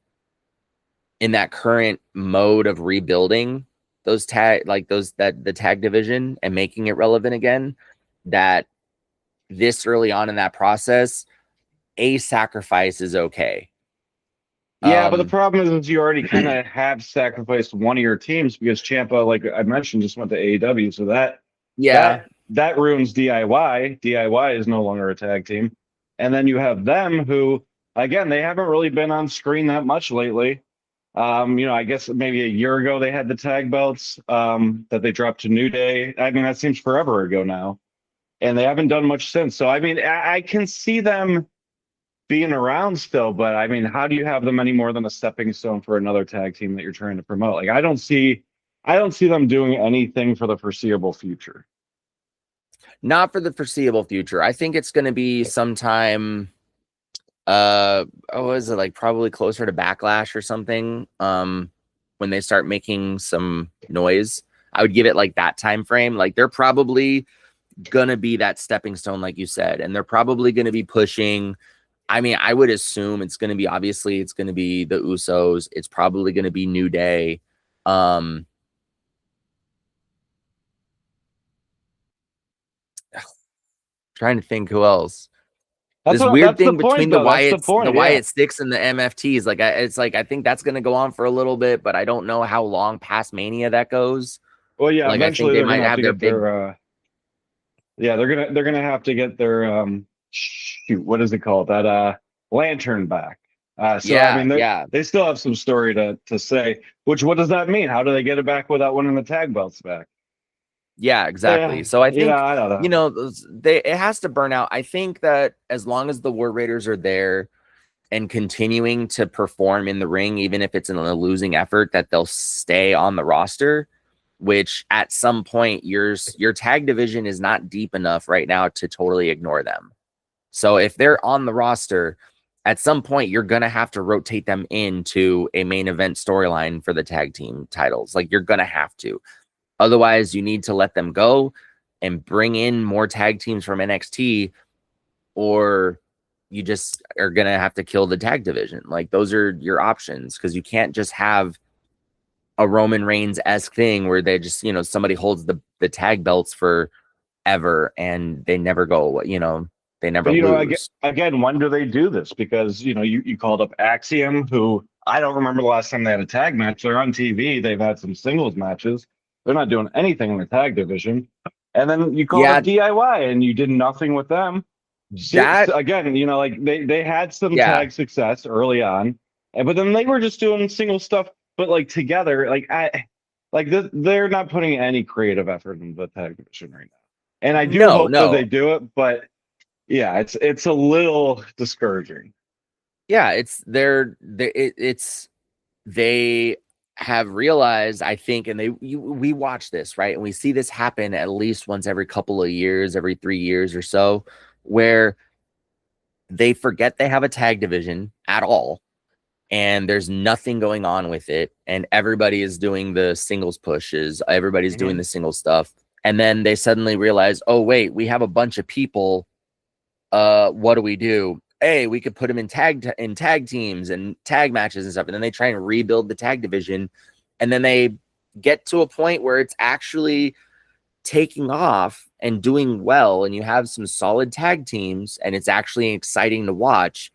in that current mode of rebuilding those tag, like those, that the tag division and making it relevant again, that this early on in that process, a sacrifice is okay. yeah, but the um problem is you already kind of have sacrificed one of your teams because Champa, like I mentioned, just went to AEW, so yeah, that ruins DIY. DIY is no longer a tag team, and then you have them who, again, they haven't really been on screen that much lately. I guess maybe a year ago they had the tag belts that they dropped to New Day. I mean, that seems forever ago now, and they haven't done much since. So I mean, I can see them being around still, but I mean, how do you have them any more than a stepping stone for another tag team that you're trying to promote? Like, I don't see them doing anything for the foreseeable future. not for the foreseeable future. I think it's going to be sometime, oh, is it like probably closer to Backlash or something, when they start making some noise. I would give it like that time frame. Like they're probably gonna be that stepping stone, like you said, and they're probably gonna be pushing. I mean, I would assume it's gonna be, obviously it's gonna be the Usos. It's probably gonna be New Day. Um, Trying to think who else. This weird That's the thing point between the though. That's the Wyatts, the point. Yeah. Wyatt sticks and the MFTs. Like it's like I think that's gonna go on for a little bit, but I don't know how long past Mania that goes. Well, yeah, Like I think eventually they they're gonna might have have to their get big, their yeah, they're gonna have to get their shoot, what is it called? That lantern back. So I yeah, mean yeah, they still have some story to say, which what does that mean? How do they get it back without winning the tag belts back? yeah, exactly. So I think, I don't know. it has to burn out. I think that as long as the War Raiders are there and continuing to perform in the ring, even if it's in a losing effort, that they'll stay on the roster. Which at some point your tag division is not deep enough right now to totally ignore them. So if they're on the roster, at some point you're gonna have to rotate them into a main event storyline for the tag team titles. Like you're gonna have to. Otherwise, you need to let them go and bring in more tag teams from NXT or you just are gonna have to kill the tag division. Like those are your options, because you can't just have a Roman Reigns-esque thing where they just, somebody holds the tag belts forever and they never go away, they never But lose. again, when do they do this? Because you called up Axiom, who I don't remember the last time they had a tag match. They're on TV. They've had some singles matches. They're not doing anything in the tag division. And then you called Yeah, up DIY, and you did nothing with them. that Again, like they had some yeah, tag success early on, but then they were just doing single stuff, but like together, they're not putting any creative effort into the tag division right now. And I do no, hope that they no. do it, but yeah, it's a little discouraging. Yeah, it's they have realized, I think, and we watch this, right? And we see this happen at least once every couple of years, every 3 years or so, where they forget they have a tag division at all, and there's nothing going on with it, and everybody is doing the singles pushes, everybody's doing Mhm. the single stuff, and then they suddenly realize, oh wait, we have a bunch of people. What do we do? Hey, we could put them in tag teams and tag matches and stuff, and then they try and rebuild the tag division, and then they get to a point where it's actually taking off and doing well, and you have some solid tag teams, and it's actually exciting to watch,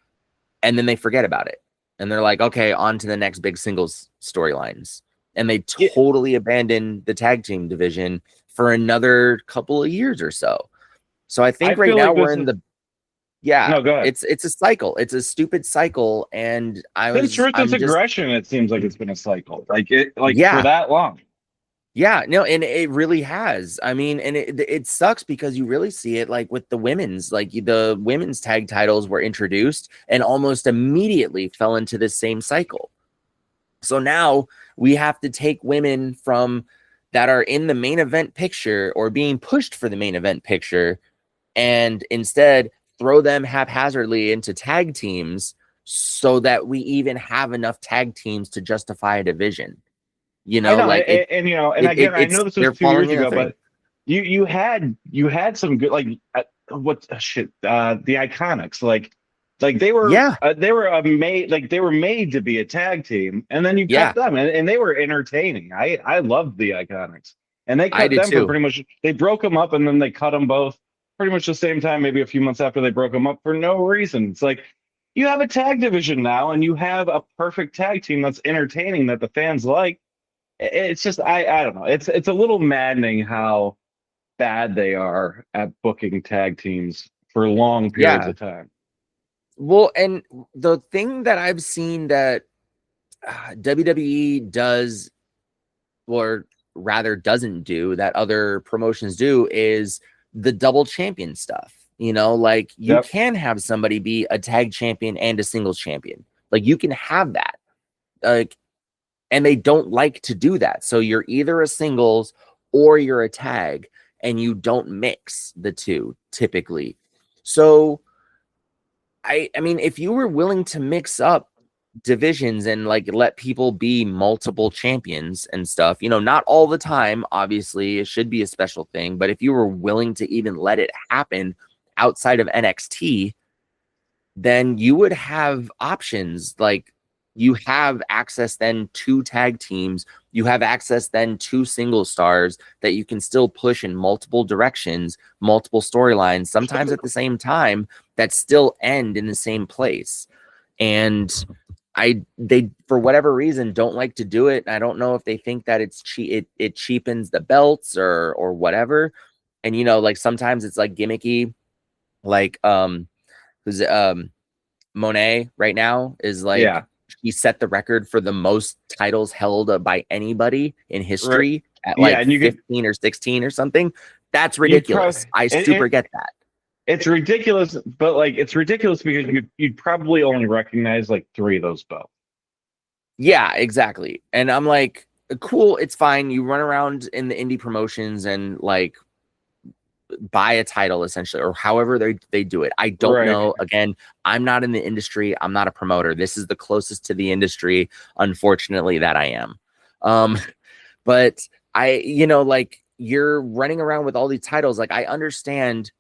and then they forget about it, and they're like, okay, on to the next big singles storylines, and they Yeah, totally abandon the tag team division for another couple of years or so. So I I think right feel now like we're this in is the yeah, no, go ahead. it's a cycle. It's a stupid cycle, and Since Ruthless I'm just Aggression, it seems like it's been a cycle, like for yeah, that long. yeah, no, and it really has. I mean, and it sucks because you really see it like with the women's, like the women's tag titles were introduced and almost immediately fell into this same cycle. So now we have to take women from that are in the main event picture or being pushed for the main event picture, and instead throw them haphazardly into tag teams so that we even have enough tag teams to justify a division. I know, Like and again, I know it's this was they're 2 years falling in a ago, thing. but you had some good the Iconics like Yeah, they were made to be a tag team, and then you cut yeah, them, and they were entertaining. I loved the Iconics, and they I cut did them for too. pretty much they broke them up, and then they cut them both pretty much the same time, maybe a few months after they broke them up for no reason. It's like you have a tag division now, and you have a perfect tag team that's entertaining that the fans like. It's just I don't know. It's a little maddening how bad they are at booking tag teams for long periods Yeah. of time. Well, and the thing that I've seen that WWE does, or rather doesn't do, that other promotions do, is the double champion stuff. Like you Yep. can have somebody be a tag champion and a singles champion. Like you can have that. Like, and they don't like to do that. So you're either a singles or you're a tag, and you don't mix the two typically. So I mean, if you were willing to mix up divisions and like let people be multiple champions and stuff, not all the time, obviously, it should be a special thing, but if you were willing to even let it happen outside of NXT, then you would have options. Like you have access then to tag teams, you have access then to single stars that you can still push in multiple directions, multiple storylines, sometimes at the same time, that still end in the same place. And they for whatever reason don't like to do it. I don't know if they think that it cheapens the belts or whatever. And like sometimes it's like gimmicky, like who's Monet right now is like Yeah. he set the record for the most titles held by anybody in Right. history at Yeah, like and 15 or 16 or something. That's you'd probably ridiculous. I super get that. it's ridiculous, but like it's ridiculous because you'd probably only recognize like three of those belts. Yeah, exactly. And I'm like, cool, it's fine. You run around in the indie promotions and like buy a title essentially, or however they do it. I don't Right. know. Again, I'm not in the industry. I'm not a promoter. This is the closest to the industry, unfortunately, that I am. Um, but like you're running around with all these titles. Like I understand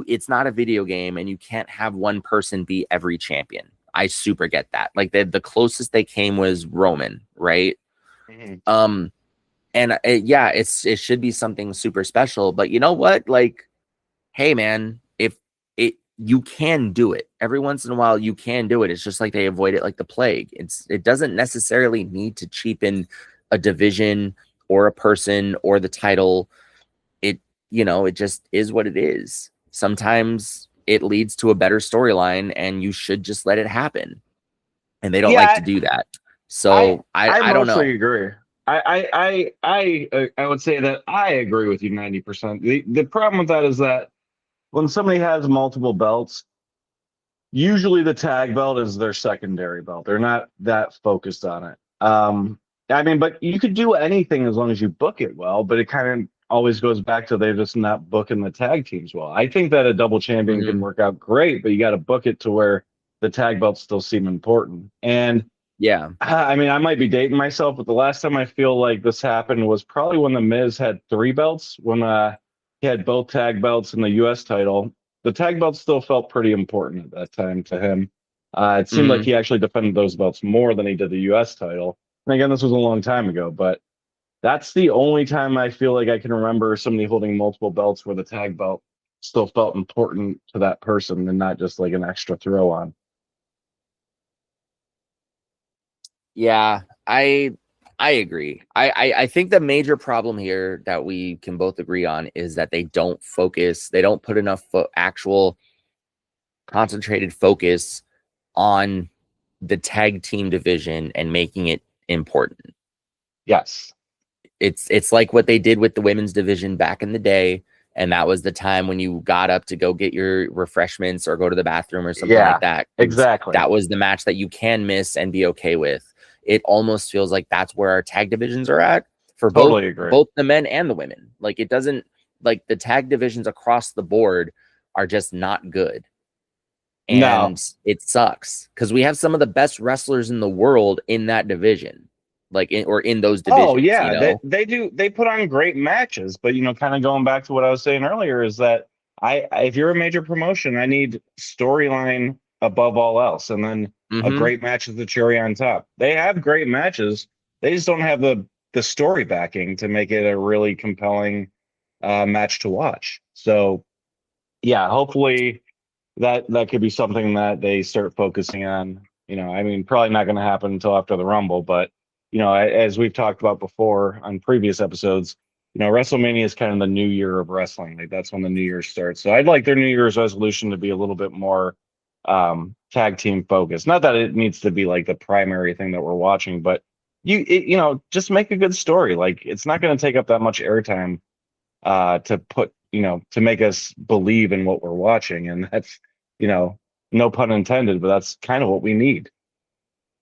it's not a video game and you can't have one person be every champion. I super get that. Like the closest they came was Roman, right? Mhm. Um and yeah, it should be something super special, but you know what? Like, hey man, if it you can do it. Every once in a while you can do it. It's just like they avoid it like the plague. It doesn't necessarily need to cheapen a division or a person or the title. It it just is what it is. Sometimes it leads to a better storyline and you should just let it happen. And they don't like to Yeah, do that. I So I I I don't mostly know. agree. I would say that I agree with you 90%. The problem with that is that when somebody has multiple belts, usually the tag belt is their secondary belt. They're not that focused on it. I mean, but you could do anything as long as you book it well, but it kind of always goes back to they're just not booking the tag teams well. I think that a double champion can Mhm. work out great, but you got to book it to where the tag belts still seem important. And Yeah. I mean, I might be dating myself, but the last time I feel like this happened was probably when the Miz had three belts, when he had both tag belts and the US title. The tag belts still felt pretty important at that time to him. It seemed like Mhm. he actually defended those belts more than he did the US title. And again, this was a long time ago, but that's the only time I feel like I can remember somebody holding multiple belts where the tag belt still felt important to that person and not just like an extra throw on. Yeah, I agree. I think the major problem here that we can both agree on is that they don't focus, they don't put enough actual concentrated focus on the tag team division and making it important. Yes. It's like what they did with the women's division back in the day, and that was the time when you got up to go get your refreshments or go to the bathroom or something like Yeah, that, because exactly. that was the match that you can miss and be okay with. It almost feels like that's where our tag divisions are at for both Totally agree. both the men and the women. Like it doesn't, like the tag divisions across the board are just not good, No. and it sucks because we have some of the best wrestlers in the world in that division, like or in those Oh divisions, yeah, they put on great matches, but kind of going back to what I was saying earlier is that if you're a major promotion, I need storyline above all else, and then a Hmm. great match is the cherry on top. They have great matches, they just don't have the story backing to make it a really compelling match to watch. So yeah, hopefully that could be something that they start focusing on. I mean, probably not going to happen until after the Rumble, but as we've talked about before on previous episodes, WrestleMania is kind of the new year of wrestling. Like that's when the new year starts. So I'd like their New Year's resolution to be a little bit more tag team focused. Not that it needs to be like the primary thing that we're watching, but just make a good story. Like it's not going to take up that much airtime to put, to make us believe in what we're watching. And that's, you know, no pun intended, but that's kind of what we need.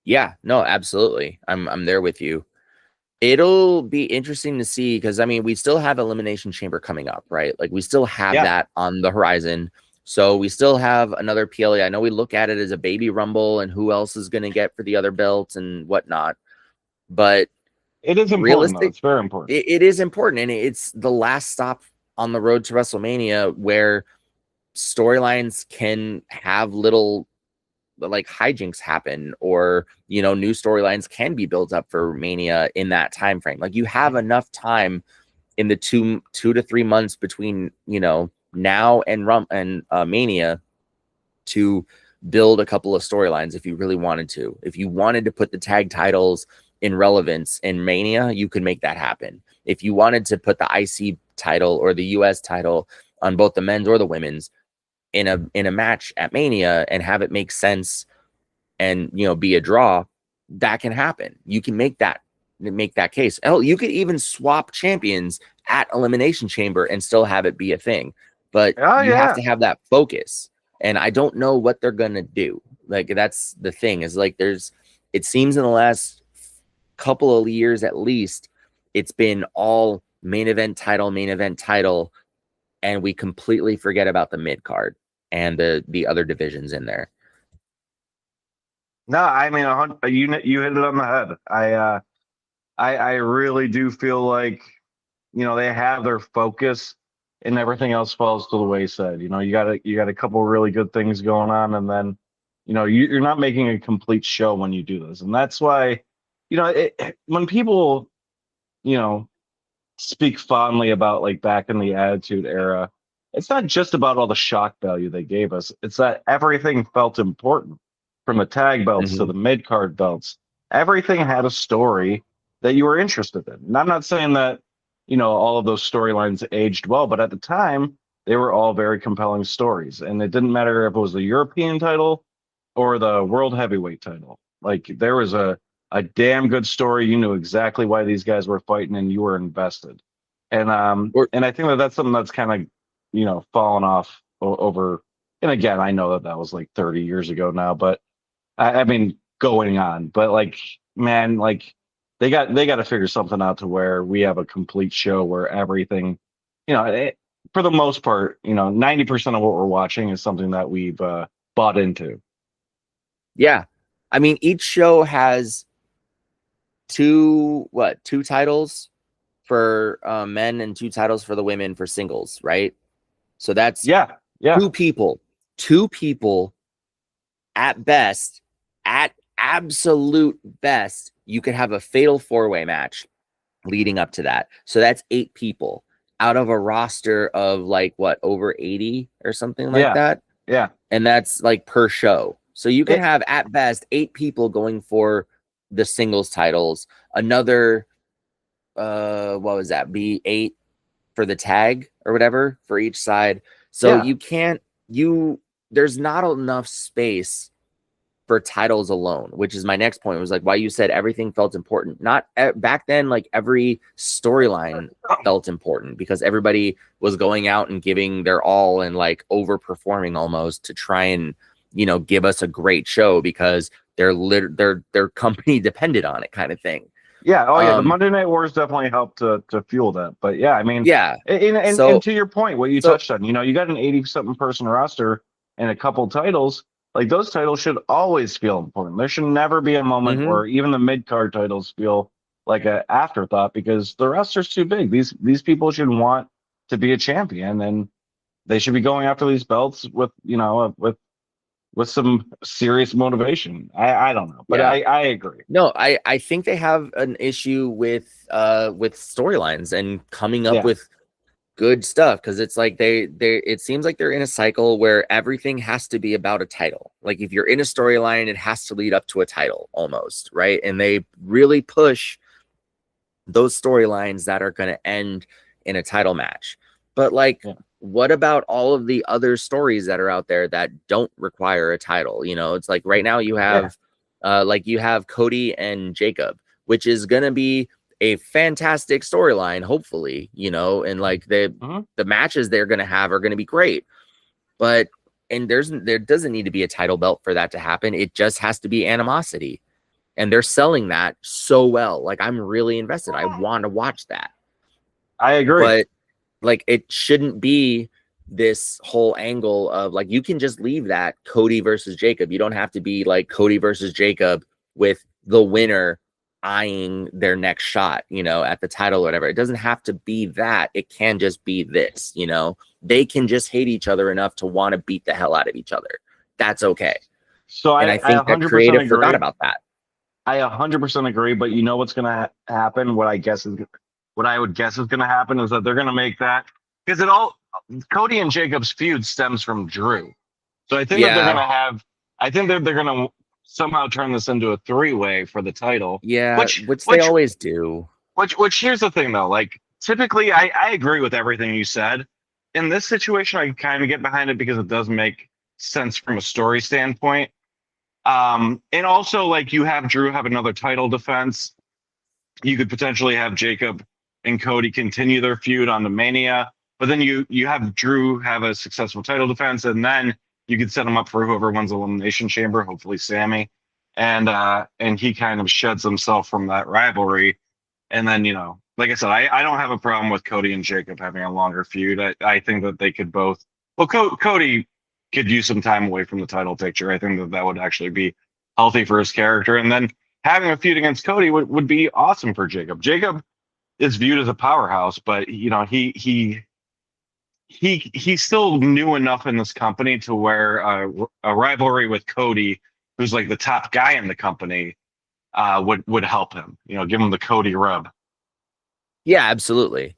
Yeah, no, absolutely. I'm there with you. It'll be interesting to see because I mean we still have Elimination Chamber coming up, right? Like we still have Yeah, that on the horizon. So we still have another PLE. I know we look at it as a baby rumble and who else is going to get for the other belts and whatnot. But it is important though. realistic, It's very important. it is important, and it's the last stop on the road to WrestleMania where storylines can have little like hijinks happen, or new storylines can be built up for Mania in that time frame. Like you have enough time in the two to 3 months between now and Mania to build a couple of storylines if you really wanted to. If you wanted to put the tag titles in relevance in Mania, you could make that happen. If you wanted to put the IC title or the US title on both the men's or the women's in a match at Mania and have it make sense and be a draw, that can happen. You can make that case. Hell, you could even swap champions at Elimination Chamber and still have it be a thing. But Oh you have yeah. to have that focus. And I don't know what they're gonna do. Like that's the thing, is like it seems in the last couple of years at least, it's been all main event title, and we completely forget about the mid card and the other divisions in there. No, I mean, you hit it on the head. I really do feel like they have their focus. and everything else falls to the wayside. You got a couple really good things going on, and then you're not making a complete show when you do this, and that's why when people you know speak fondly about like back in the Attitude Era, it's not just about all the shock value they gave us. It's that everything felt important, from the tag belts to Hmm. the mid card belts. Everything had a story that you were interested in. And I'm not saying that, all of those storylines aged well, but at the time, they were all very compelling stories. And it didn't matter if it was the European title or the World Heavyweight title. Like there was a damn good story. You knew exactly why these guys were fighting, and you were invested. Or And I think that that's something that's kind of fallen off over. And again, I know that that was like 30 years ago now, but I mean going on. But like, man, like they got to figure something out to where we have a complete show where everything, for the most part, 90% of what we're watching is something that we've bought into. yeah, I mean, each show has two titles for men and two titles for the women for singles, right? So that's Yeah, yeah, two people at best, at absolute best, you could have a fatal four-way match leading up to that. So that's eight people out of a roster of like what, over 80 or something like yeah, that. yeah. And that's like per show. So you can It, have at best eight people going for the singles titles. Another what was that? Be eight for the tag or whatever for each side. So yeah. you can't you there's not enough space for titles alone, which is my next point. Was like why you said everything felt important. Not back then, like every storyline felt important because everybody was going out and giving their all and like overperforming almost to try and give us a great show because their company depended on it, kind of thing. Yeah, oh yeah, the Um, Monday Night Wars definitely helped to fuel that. But yeah, I mean, yeah. and So to your point, what you so touched on, you got an 80 something person roster and a couple titles. Like those titles should always feel important. There should never be a moment mhm. where even the mid card titles feel like an afterthought because the roster's too big. These people should want to be a champion, and they should be going after these belts with with some serious motivation. I don't know, but Yeah. I agree. No, I think they have an issue with storylines and coming up Yeah. with good stuff because it's like they it seems like they're in a cycle where everything has to be about a title. Like if you're in a storyline, it has to lead up to a title almost, right? And they really push those storylines that are going to end in a title match. But like, Yeah. what about all of the other stories that are out there that don't require a title? It's like right now Yeah. you have Cody and Jacob, which is going to be a fantastic storyline, hopefully, and like Mhm. the matches they're going to have are going to be great. But and there doesn't need to be a title belt for that to happen. It just has to be animosity, and they're selling that so well. Like I'm really invested. I want to watch that. I agree. But like it shouldn't be this whole angle of like you can just leave that Cody versus Jacob. You don't have to be like Cody versus Jacob with the winner eyeing their next shot, at the title or whatever. It doesn't have to be that. It can just be this. They can just hate each other enough to want to beat the hell out of each other. That's okay. So And I, I I think that 100% creative forgot agree. about that. I 100% agree. But you know what's going to happen? What I would guess is going to happen is that they're going to make that because it all Cody and Jacob's feud stems from Drew. So I think that they're going Yeah. to have. I think that they're going to somehow turn this into a three-way for the title. Yeah, Which which they which always do. which here's the thing though. Like typically, I agree with everything you said. In this situation, I kind of get behind it because it does make sense from a story standpoint. And also like you have Drew have another title defense. You could potentially have Jacob and Cody continue their feud on the Mania, but then you have Drew have a successful title defense, and then you could set him up for whoever wins Elimination Chamber, hopefully Sammy, and he kind of sheds himself from that rivalry, and then like I said, I don't have a problem with Cody and Jacob having a longer feud. I think that they could both. Well, Cody could use some time away from the title picture. I think that that would actually be healthy for his character, and then having a feud against Cody would be awesome for Jacob. Jacob is viewed as a powerhouse, but he's still new enough in this company to where a rivalry with Cody, who's like the top guy in the company, would help him. You know, give him the Cody rub. Yeah, absolutely.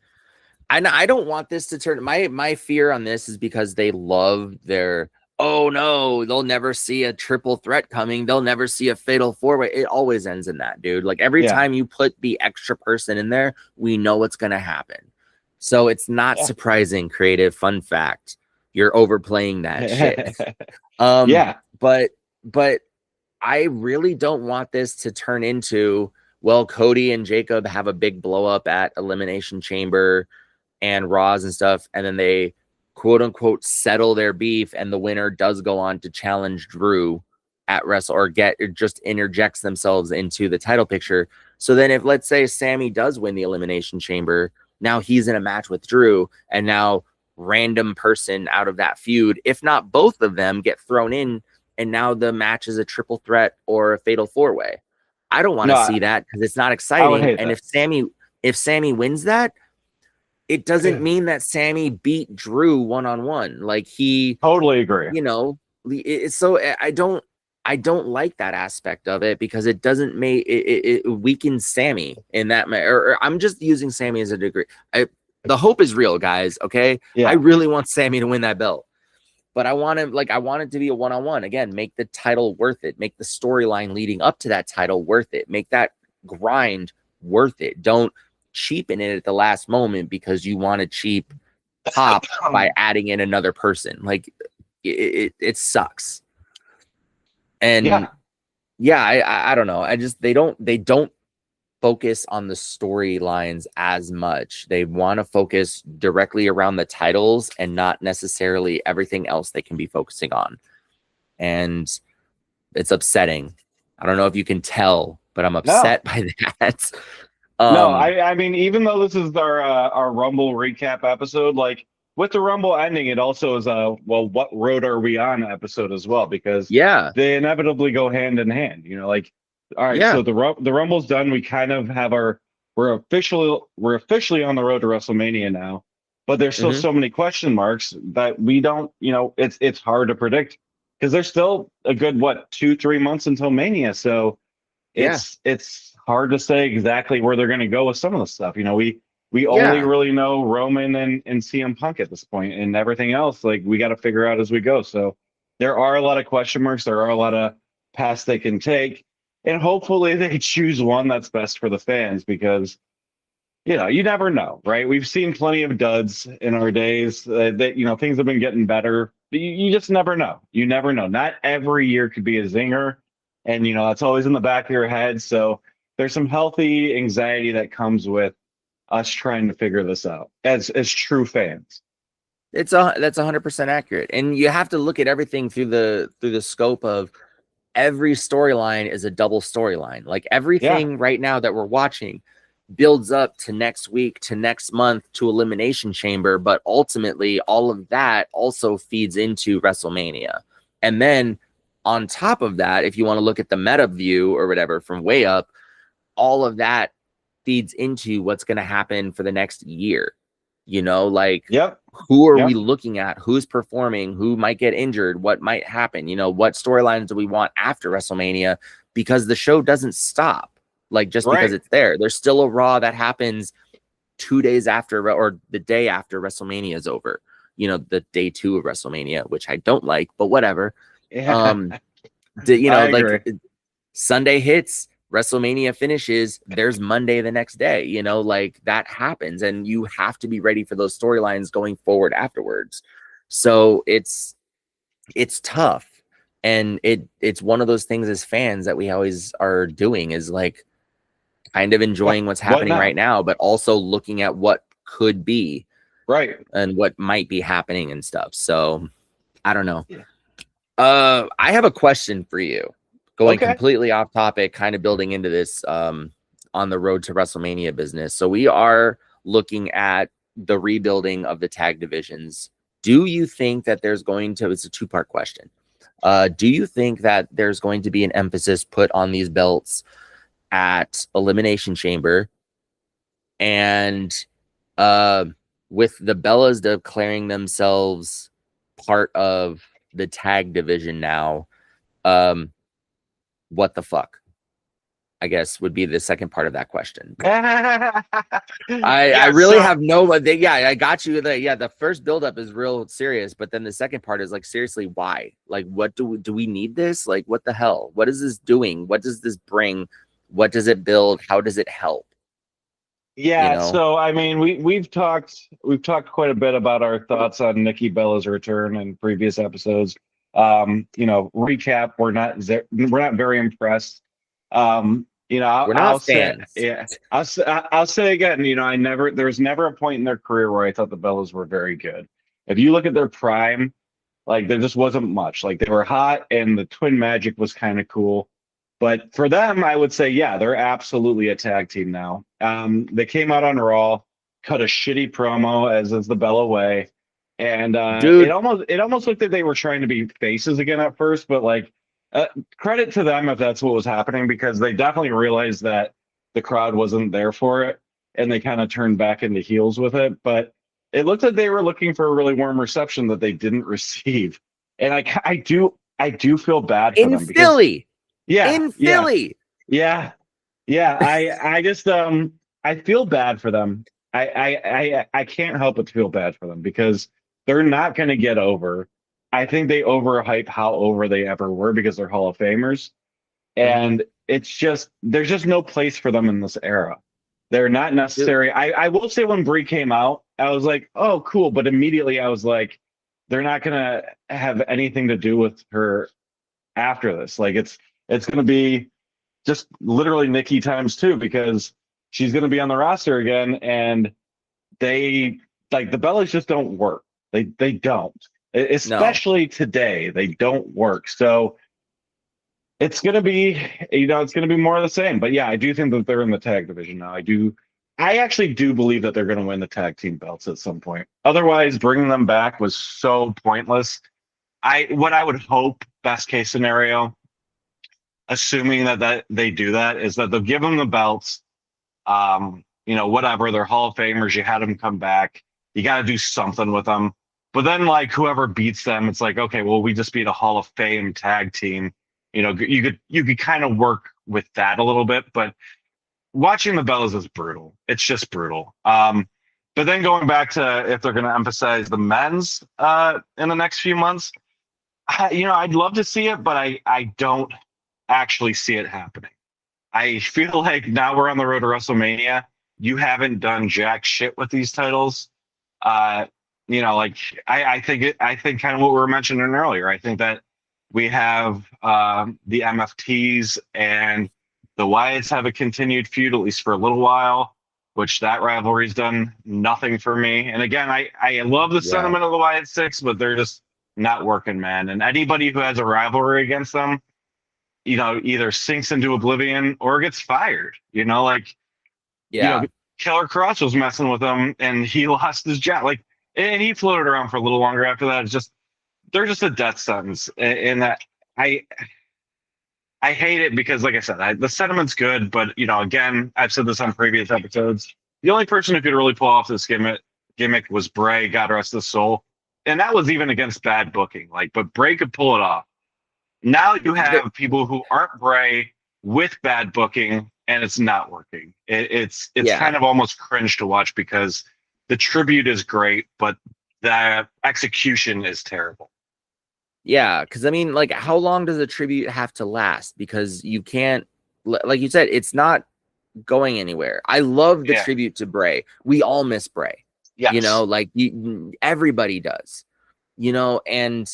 I don't want this to turn my fear on this is because they love their oh no, they'll never see a triple threat coming. They'll never see a fatal four-way. It always ends in that, dude. Like every Yeah, time you put the extra person in there, we know what's gonna happen. So it's not yeah, surprising, creative, fun fact. You're overplaying that shit. Um, yeah. but but I really don't want this to turn into, well, Cody and Jacob have a big blow up at Elimination Chamber and Raws and stuff, and then they quote unquote settle their beef, and the winner does go on to challenge Drew at Wrestle or get or just interjects themselves into the title picture. So then, if let's say Sammy does win the Elimination Chamber, now he's in a match with Drew, and now random person out of that feud, if not both of them, get thrown in, and now the match is a triple threat or a fatal four way. I don't want No, to see that because it's not I would exciting. hate And that. if Sammy wins that, it doesn't mean that Sammy beat Drew one on one. Like he, Totally agree. you know, so I don't like that aspect of it because it doesn't make it weakens Sammy in that or I'm just using Sammy as a degree. The hope is real, guys. Okay, I Yeah. really want Sammy to win that belt, but I want it to be a one on one again. Make the title worth it. Make the storyline leading up to that title worth it. Make that grind worth it. Don't cheapen it at the last moment because you want to cheap pop by adding in another person. Like it sucks. And Yeah. yeah, I don't know. I just they don't focus on the storylines as much. They want to focus directly around the titles and not necessarily everything else they can be focusing on. And it's upsetting. I don't know if you can tell, but I'm No. upset by that. No, um I mean, even though this is our Rumble recap episode, like with the Rumble ending, it also is a well, what road are we on episode as well, because yeah, they inevitably go hand in hand. You know, like all right, yeah. so the Rumble's done. We kind of have our we're officially on the road to WrestleMania now, but there's still Hmm. so many question marks that we don't. You know, it's hard to predict because there's still a good what 2 3 months until Mania, so Yeah, it's hard to say exactly where they're going to go with some of the stuff. You know, we only yeah. really know Roman and CM Punk at this point, and everything else like we got to figure out as we go. So there are a lot of question marks. There are a lot of paths they can take, and hopefully they choose one that's best for the fans because you know you never know, right? We've seen plenty of duds in our days that you know things have been getting better. But you just never know. You never know. Not every year could be a zinger, and you know that's always in the back of your head. So there's some healthy anxiety that comes with us trying to figure this out as true fans. That's 100% accurate. And you have to look at everything through the scope of every storyline is a double storyline. Like Yeah. everything right now that we're watching builds up to next week, to next month, to Elimination Chamber, but ultimately all of that also feeds into WrestleMania. And then on top of that, if you want to look at the meta view or whatever from way up, all of that feeds into what's going to happen for the next year. You know, like Yep. who are we Yep. looking at? Who's performing? Who might get injured? What might happen? You know, what storylines do we want after WrestleMania? Because the show doesn't stop like just because Right. it's there. There's still a Raw that happens 2 days after or the day after WrestleMania is over. You know, the day 2 of WrestleMania, which I don't like, but whatever. Yeah. Um, you I know, agree. like Sunday hits, WrestleMania finishes, there's Monday the next day, you know, like that happens and you have to be ready for those storylines going forward afterwards. So it's tough. And it's one of those things as fans that we always are doing is like kind of Yeah. enjoying what's What happening right now? now, but also looking at what could be Right. and what might be happening and stuff. So I don't know. Yeah. I have a question for you. Going Okay. completely off topic, kind of building into this on the road to WrestleMania business. So we are looking at the rebuilding of the tag divisions. Do you think that there's going to, it's a two-part question. Do you think that there's going to be an emphasis put on these belts at Elimination Chamber? And uh with the Bellas declaring themselves part of the tag division now, what the fuck? I guess would be the second part of that question. I Yeah, really so have no. Yeah, I got you. The first buildup is real serious, but then the second part is like, seriously, why? Like, what do we need this? Like, what the hell? What is this doing? What does this bring? What does it build? How does it help? You yeah, know, so I mean, we've talked quite a bit about our thoughts on Nikki Bella's return in previous episodes. Recap, we're not very impressed. we're I'll not say, fans. yeah, I'll say again, there was never a point in their career where I thought the Bellas were very good. If you look at their prime, like there just wasn't much. Like they were hot and the twin magic was kind of cool. But for them, I would say, yeah, they're absolutely a tag team now. They came out on Raw, cut a shitty promo as is the Bella way. And it Dude, almost looked like they were trying to be faces again at first, but like uh, credit to them if that's what was happening, because they definitely realized that the crowd wasn't there for it and they kind of turned back into heels with it. But it looked like they were looking for a really warm reception that they didn't receive. And I do feel bad for in them because Philly, yeah, in yeah, Philly. yeah, yeah. I just I feel bad for them. I can't help but feel bad for them because they're not going to get over. I think they overhype how over they ever were because they're Hall of Famers, Mm-hmm. and it's just there's just no place for them in this era. They're not Dude, necessary. I will say when Brie came out, I was like, oh, cool, but immediately I was like, they're not gonna have anything to do with her after this. Like it's gonna be just literally Nikki times two because she's gonna be on the roster again, and they like the Bellas just don't work. They don't, no. especially today. They don't work. So it's gonna be, it's gonna be more of the same. But yeah, I do think that they're in the tag division now. I actually do believe that they're gonna win the tag team belts at some point. Otherwise, bringing them back was so pointless. What I would hope, best case scenario, assuming that they do that, is that they'll give them the belts. Whatever, they're Hall of Famers. You had them come back. You got to do something with them. But then, like, whoever beats them, it's like, okay, well, we just beat a Hall of Fame tag team. You could kind of work with that a little bit, but watching the Bellas is brutal. It's just brutal. But then going back to if they're going to emphasize the men's in the next few months, I'd love to see it, but I don't actually see it happening. I feel like now we're on the road to WrestleMania. You haven't done jack shit with these titles. Uh, like I think kind of what we were mentioning earlier. I think that we have the MFTs and the Wyatts have a continued feud, at least for a little while, which that rivalry's done nothing for me. And again, I love the Yeah. sentiment of the Wyatt Six, but they're just not working, man. And anybody who has a rivalry against them, either sinks into oblivion or gets fired. You know, Yeah. Killer Cross was messing with him and he lost his job. Like, and he floated around for a little longer after that. It's just they're just a death sentence, and that I I hate it because, like I said, the sentiment's good, but again, I've said this on previous episodes. The only person who could really pull off this gimmick was Bray. God rest his soul, and that was even against bad booking. Like, but Bray could pull it off. Now you There- have people who aren't Bray with bad booking, and it's not working. It's yeah. kind of almost cringe to watch because the tribute is great, but the execution is terrible. Yeah, because I mean, like, how long does a tribute have to last? Because you can't, like you said, it's not going anywhere. I love the Yeah. tribute to Bray. We all miss Bray. Yes. Like everybody does. And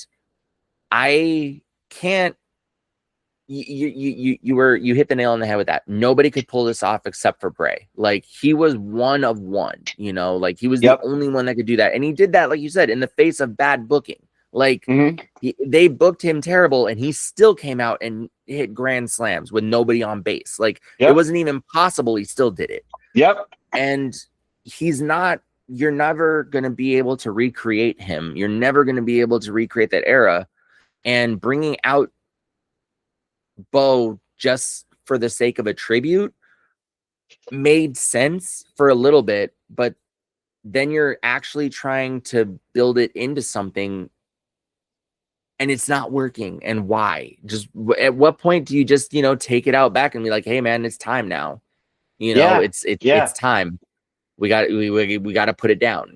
I can't. You hit the nail on the head with that. Nobody could pull this off except for Bray. Like he was one of one. Like he was the Yep. only one that could do that, and he did that, like you said, in the face of bad booking. Like Hmm. they booked him terrible, and he still came out and hit grand slams with nobody on base. Like it Yep. wasn't even possible. He still did it, Yep. and he's not. You're never gonna be able to recreate him. You're never gonna be able to recreate that era. And bringing out Bo just for the sake of a tribute made sense for a little bit, but then you're actually trying to build it into something and it's not working. And why? Just at what point do you just, take it out back and be like, hey man, it's time now. Yeah, It's yeah, time. We got to put it down,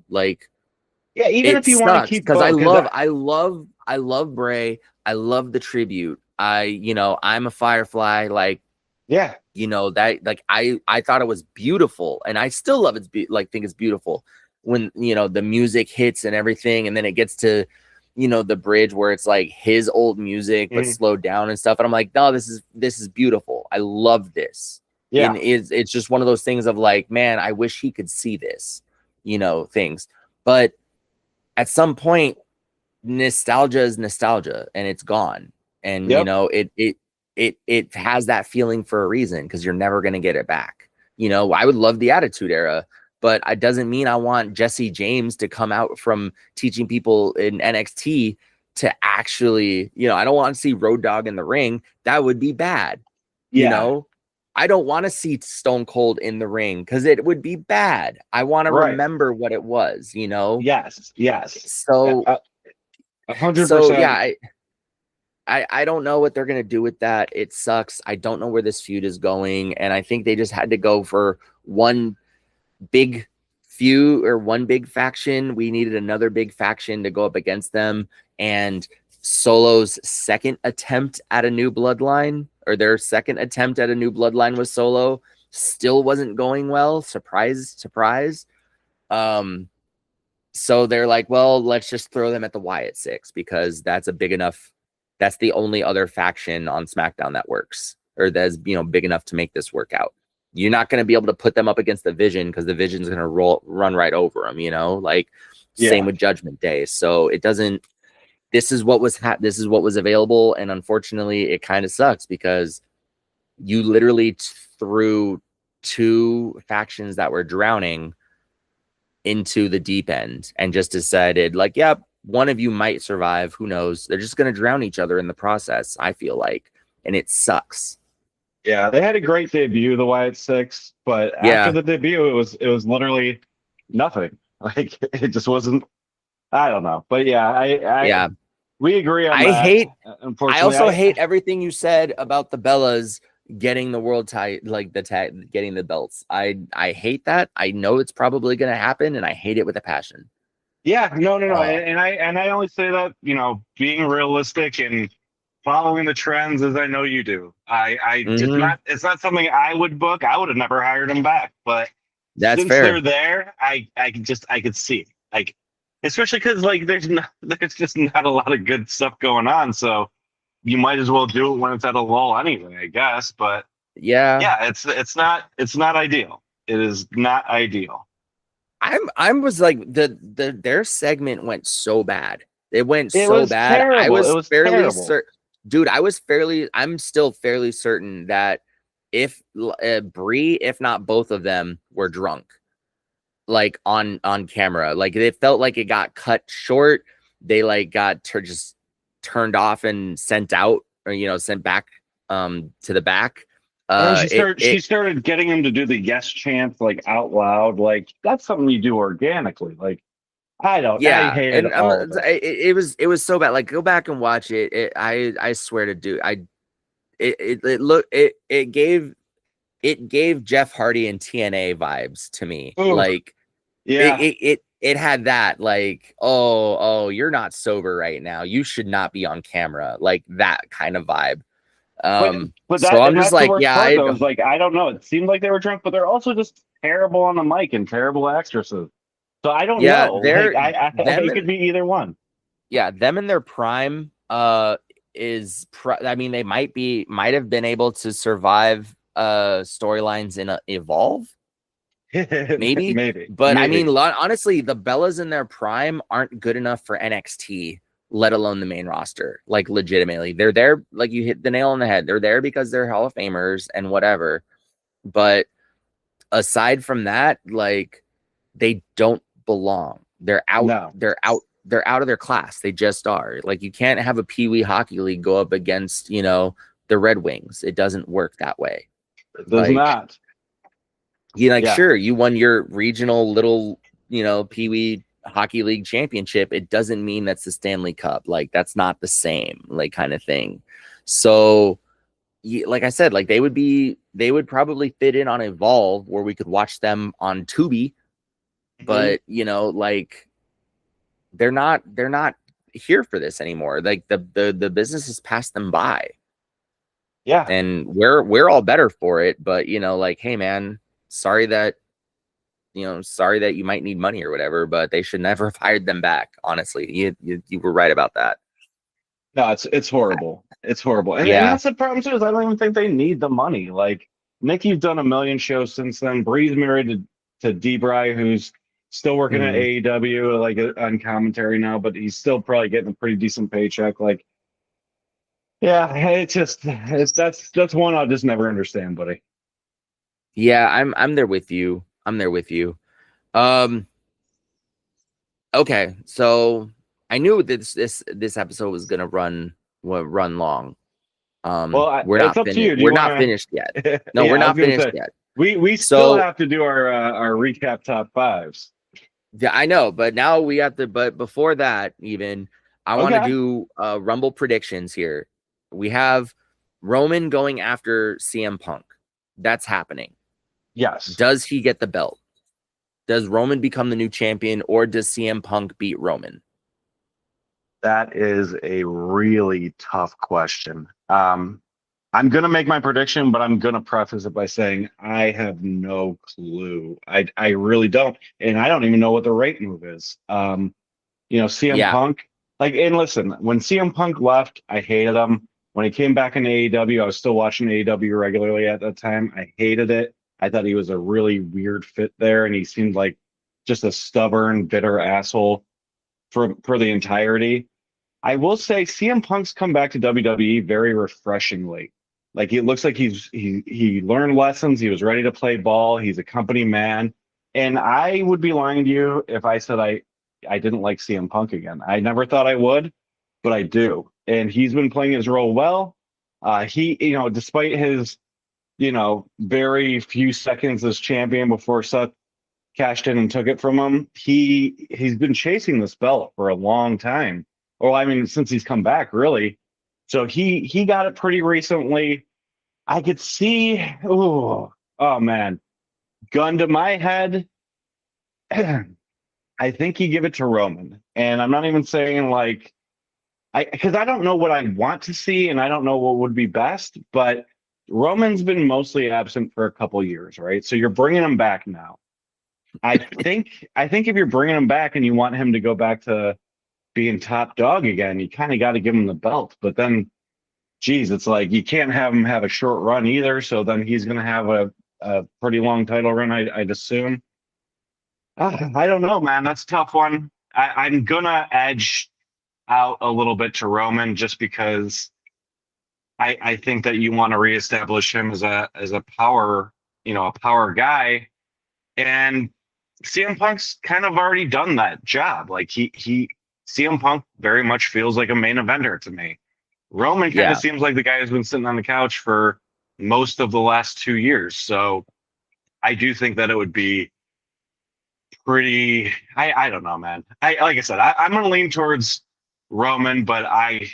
like yeah. Even it if you want to sucks keep because I both, because love, I love, I love Bray. I love the tribute. I'm a Firefly. Like, yeah, that, like, I thought it was beautiful and I still love think it's beautiful when, the music hits and everything. And then it gets to, the bridge where it's like his old music, but mhm, slowed down and stuff. And I'm like, no, this is beautiful. I love this. And yeah, it's just one of those things of like, man, I wish he could see this, things. But at some point, nostalgia is nostalgia and it's gone. And yep, it has that feeling for a reason because you're never going to get it back. I would love the Attitude Era, but it doesn't mean I want Jesse James to come out from teaching people in NXT to actually, I don't want to see Road Dogg in the ring. That would be bad. you yeah, know I don't want to see Stone Cold in the ring because it would be bad. I want to right. remember what it was. Yes, yes, So a hundred so yeah, percent. I don't know what they're gonna do with that. It sucks. I don't know where this feud is going, and I think they just had to go for one big feud or one big faction. We needed another big faction to go up against them, and Solo's second attempt at a new bloodline, or their second attempt at a new bloodline with Solo, still wasn't going well. Surprise, surprise. Um, so they're like, well, let's just throw them at the Wyatt Six because that's a big enough. That's the only other faction on SmackDown that works, or that's big enough to make this work out. You're not going to be able to put them up against the Vision because the Vision's going to run right over them. Like same Yeah, with Judgment Day. So it doesn't. This is what was this is what was available, and unfortunately, it kind of sucks because you literally threw two factions that were drowning into the deep end and just decided like, yeah, one of you might survive. Who knows? They're just going to drown each other in the process, I feel like. And it sucks. yeah. They had a great debut, the Wyatt Six, but after Yeah. the debut, it was literally nothing. Like it just wasn't. I don't know, but yeah, I Yeah. we agree on I that. hate, I Unfortunately, also hate everything you said about the Bellas getting the world title, like the tag, getting the belts. I hate that. I know it's probably going to happen and I hate it with a passion. yeah, no, no, no, Uh, and I only say that being realistic and following the trends as I know you do. I just mm-hmm. not. It's not something I would book. I would have never hired them back, but That's since they're fair. there, I could see like, especially because like there's just not a lot of good stuff going on, so you might as well do it when it's at a lull anyway, I guess. But Yeah. yeah, it's not ideal. It is not ideal. I'm was like their segment went so bad. It went It so was bad. I terrible. It was was fairly terrible. certain, dude. I'm still fairly certain that if Bree, if not both of them, were drunk, like on camera, like it felt like it got cut short. They like got just turned off and sent out, or sent back to the back. And Uh, it she it started getting him to do the yes chant like out loud. Like that's something you do organically. Like I Yeah, hated and all of it. it was so bad. Like go back and watch it. I swear to do I it gave Jeff Hardy and TNA vibes to me. Ooh, Like yeah. it had that, like, oh, you're not sober right now. You should not be on camera. Like that kind of vibe. But So I'm just that's the like, worst yeah, part though, is like I don't know. It seemed like they were drunk, but they're also just terrible on the mic and terrible actresses. So I don't yeah, know. Like they're them it and could be either one. them in their prime I mean, they might have been able to survive storylines in Evolve, maybe. Maybe, But I mean, maybe. honestly, the Bellas in their prime aren't good enough for NXT, let alone the main roster. Like legitimately, they're there. Like you hit the nail on the head. They're there because they're Hall of Famers and whatever. But aside from that, like they don't belong. They're out. No, They're out. They're out of their class. They just are. Like you can't have a Pee Wee Hockey League go up against the Red Wings. It doesn't work that way. it does Like not. You like, Yeah. sure, you won your regional little, Pee Wee Hockey League championship. It doesn't mean that's the Stanley Cup. Like, that's not the same, like, kind of thing. So, like I said, like they would probably fit in on Evolve where we could watch them on Tubi, Hmm. but like they're not here for this anymore. Like the business has passed them by, Yeah. and we're all better for it. But like, hey man, sorry that sorry that you might need money or whatever, but they should never have hired them back. Honestly, you were right about that. No, it's horrible. It's horrible. And Yeah. that's the problem too, is I don't even think they need the money. Like Nikki's done a million shows since then. Bree's married to Debray, who's still working at Mhm. AEW, like on commentary now, but he's still probably getting a pretty decent paycheck. Like, yeah, that's one I'll just never understand, buddy. Yeah, I'm there with you. I'm there with you. Um, Okay, so I knew this episode was gonna run long. Well, We're it's not up to finished. you. Do We're you not want finished yet. to? No, we're Yeah, I was not gonna finished say yet. we still So have to do our recap top fives. yeah, I know, but now we have to. But before that, even I want to Okay. do Rumble predictions here. We have Roman going after CM Punk. That's happening. Yes. Does he get the belt? Does Roman become the new champion, or does CM Punk beat Roman? That is a really tough question. I'm going to make my prediction, but I'm going to preface it by saying I have no clue. I really don't. And I don't even know what the right move is. CM Yeah, Punk, like, and listen, when CM Punk left, I hated him. When he came back in AEW, I was still watching AEW regularly at that time. I hated it. I thought he was a really weird fit there, and he seemed like just a stubborn, bitter asshole for the entirety. I will say CM Punk's come back to WWE very refreshingly. Like it looks like he learned lessons. He was ready to play ball. He's a company man. And I would be lying to you if I said I didn't like CM Punk again. I never thought I would, but I do. And he's been playing his role well. Despite his, very few seconds as champion before Seth cashed in and took it from him. He's been chasing this belt for a long time. Well, I mean, since he's come back, really. So he got it pretty recently. I could see, oh man, gun to my head. I think he give it to Roman, and I'm not even saying like because I don't know what I want to see, and I don't know what would be best. But Roman's been mostly absent for a couple years, right? So you're bringing him back now. I think if you're bringing him back and you want him to go back to being top dog again, you kind of got to give him the belt. But then, geez, it's like you can't have him have a short run either. So then he's going to have a pretty long title run, I'd assume. I don't know, man. That's a tough one. I'm gonna edge out a little bit to Roman just because I think that you want to reestablish him as a power, a power guy. And CM Punk's kind of already done that job. Like he CM Punk very much feels like a main eventer to me. Roman kind of yeah. seems like the guy who's been sitting on the couch for most of the last 2 years. So I do think that it would be pretty. I don't know, man. I like I said, I'm gonna lean towards Roman, but I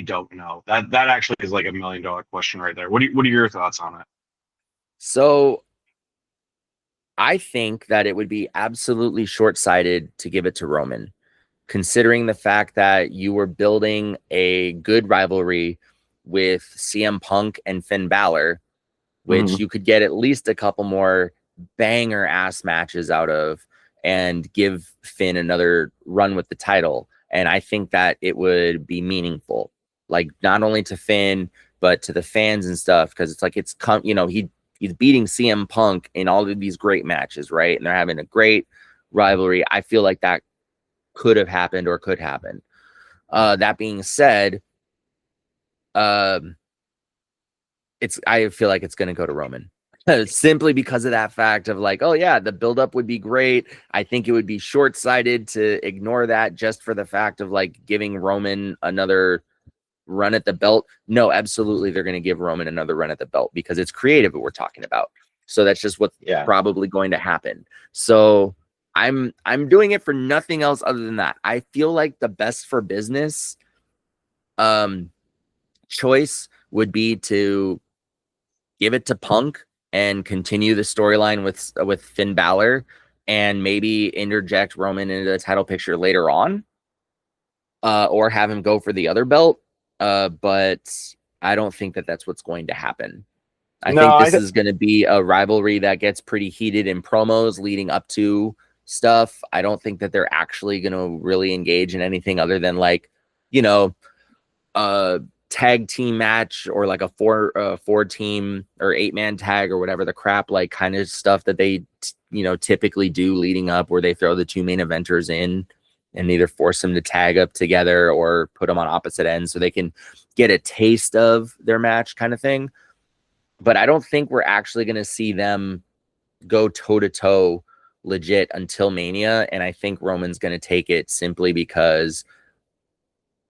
don't know. That actually is like $1 million question right there. What are your thoughts on it? So I think that it would be absolutely short-sighted to give it to Roman, considering the fact that you were building a good rivalry with CM Punk and Finn Balor, which Mhm. you could get at least a couple more banger ass matches out of and give Finn another run with the title. And I think that it would be meaningful, like not only to Finn, but to the fans and stuff. Cause it's like, he's beating CM Punk in all of these great matches, right? And they're having a great rivalry. I feel like that could have happened or could happen. That being said, um, I feel like it's going to go to Roman simply because of that fact of like, oh yeah, the buildup would be great. I think it would be short sighted to ignore that just for the fact of like giving Roman another run at the belt. No, absolutely, they're going to give Roman another run at the belt because it's creative what we're talking about. So that's just what's Yeah. probably going to happen. So I'm doing it for nothing else other than that. I feel like the best for business um choice would be to give it to Punk and continue the storyline with Finn Balor and maybe interject Roman into the title picture later on, or have him go for the other belt. But I don't think that that's what's going to happen. I No, think this is going to be a rivalry that gets pretty heated in promos leading up to stuff. I don't think that they're actually going to really engage in anything other than like, you know, a tag team match or like a four team or 8-man tag or whatever the crap, like kind of stuff that they typically do leading up, where they throw the two main eventers in and either force them to tag up together or put them on opposite ends so they can get a taste of their match kind of thing. But I don't think we're actually going to see them go toe to toe legit until Mania. And I think Roman's going to take it simply because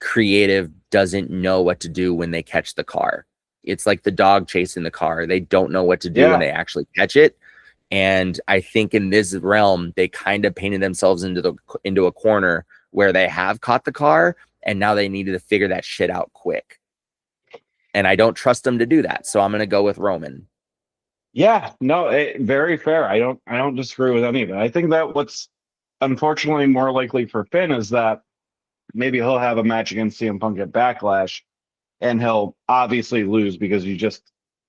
creative doesn't know what to do when they catch the car. It's like the dog chasing the car. They don't know what to do when yeah. they actually catch it. And I think in this realm, they kind of painted themselves into a corner where they have caught the car and now they needed to figure that shit out quick. And I don't trust them to do that. So I'm going to go with Roman. Yeah, no, very fair. I don't disagree with any of it. I think that what's unfortunately more likely for Finn is that maybe he'll have a match against CM Punk at Backlash, and he'll obviously lose because you just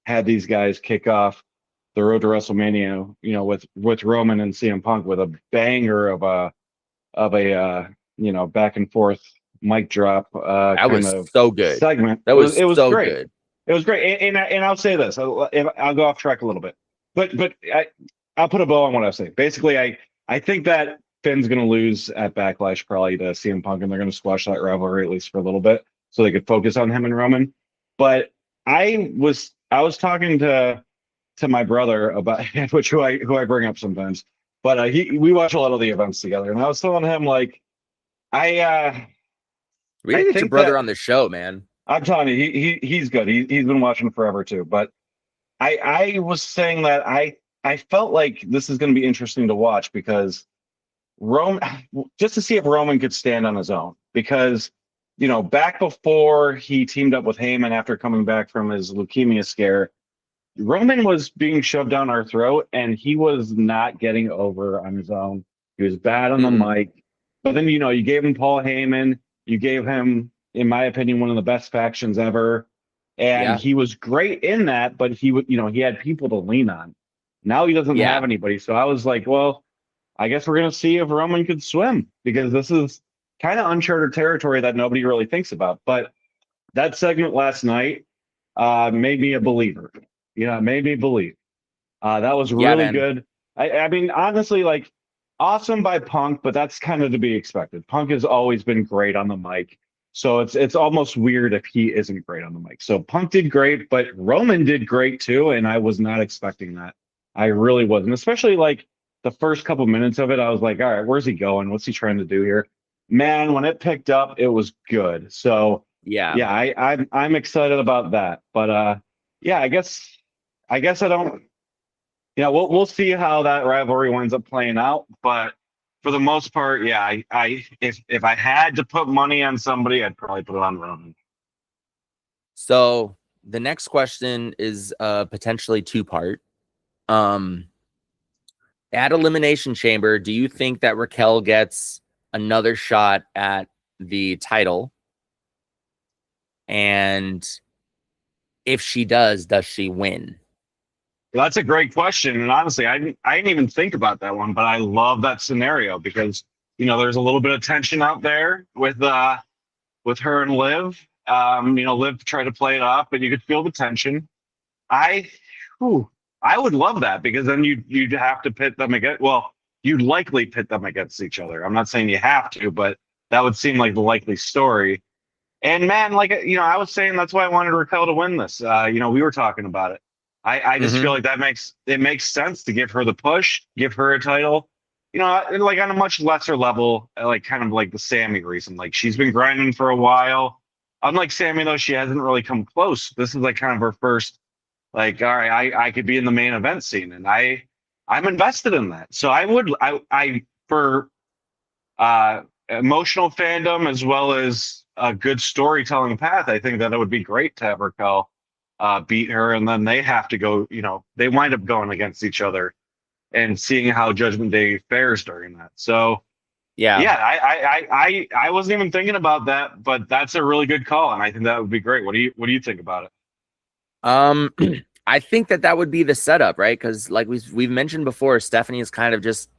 had these guys kick off the road to WrestleMania, with Roman and CM Punk with a banger of a back and forth mic drop That kind was of so good. segment. That It was was so great. good. It was great, and I'll say this. I'll go off track a little bit, but I'll put a bow on what I was saying. Basically, I think that Finn's going to lose at Backlash probably to CM Punk, and they're going to squash that rivalry at least for a little bit, so they could focus on him and Roman. But I was talking to my brother about which who I bring up sometimes, but we watch a lot of the events together, and I was telling him like I uh, We I need to get your think brother that on the show, man. I'm telling you he's good. He's been watching forever too, but. I was saying that I felt like this is going to be interesting to watch because Rome just to see if Roman could stand on his own because back before he teamed up with Heyman after coming back from his leukemia scare, Roman was being shoved down our throat and he was not getting over on his own. He was bad on the Mm-mm. mic, but then you gave him Paul Heyman, you gave him, in my opinion, one of the best factions ever, and Yeah. he was great in that. But he had people to lean on. Now he doesn't have Yeah. anybody, so I was like, well, I guess we're gonna see if Roman could swim because this is kind of uncharted territory that nobody really thinks about. But that segment last night made me a believer. It made me believe. That was Yeah, really man. good. I mean, honestly, like awesome by Punk, but that's kind of to be expected. Punk has always been great on the mic, so it's almost weird if he isn't great on the mic. So Punk did great, but Roman did great too, and I was not expecting that. I really wasn't, especially like the first couple minutes of it. I was like, all right, where's he going? What's he trying to do here? Man, when it picked up, it was good. So Yeah. yeah, I'm excited about that. But yeah, I guess I don't. Yeah, we'll see how that rivalry winds up playing out. But for the most part, yeah, if I had to put money on somebody, I'd probably put it on Roman. So the next question is potentially two-part. Um, at Elimination Chamber, do you think that Raquel gets another shot at the title? And if she does she win? Well, that's a great question, and honestly, I didn't even think about that one, but I love that scenario because there's a little bit of tension out there with her and Liv. Liv tried to play it off, but you could feel the tension. I, whew, I would love that because then you'd have to pit them against. Well, you'd likely pit them against each other. I'm not saying you have to, but that would seem like the likely story. And man, like I was saying, that's why I wanted Raquel to win this. We were talking about it. I just feel Mm-hmm. like it makes sense to give her the push, give her a title. Like on a much lesser level, like kind of like the Sammy reason. Like she's been grinding for a while. Unlike Sammy though, she hasn't really come close. This is like kind of her first Like, all right, I could be in the main event scene, and I'm invested in that. So I for emotional fandom as well as a good storytelling path, I think that it would be great to have Raquel beat her, and then they have to go. They wind up going against each other and seeing how Judgment Day fares during that. So Yeah. yeah, I wasn't even thinking about that, but that's a really good call, and I think that would be great. What do you think about it? Um, I think that that would be the setup, right? Because like we've mentioned before, Stephanie is kind of just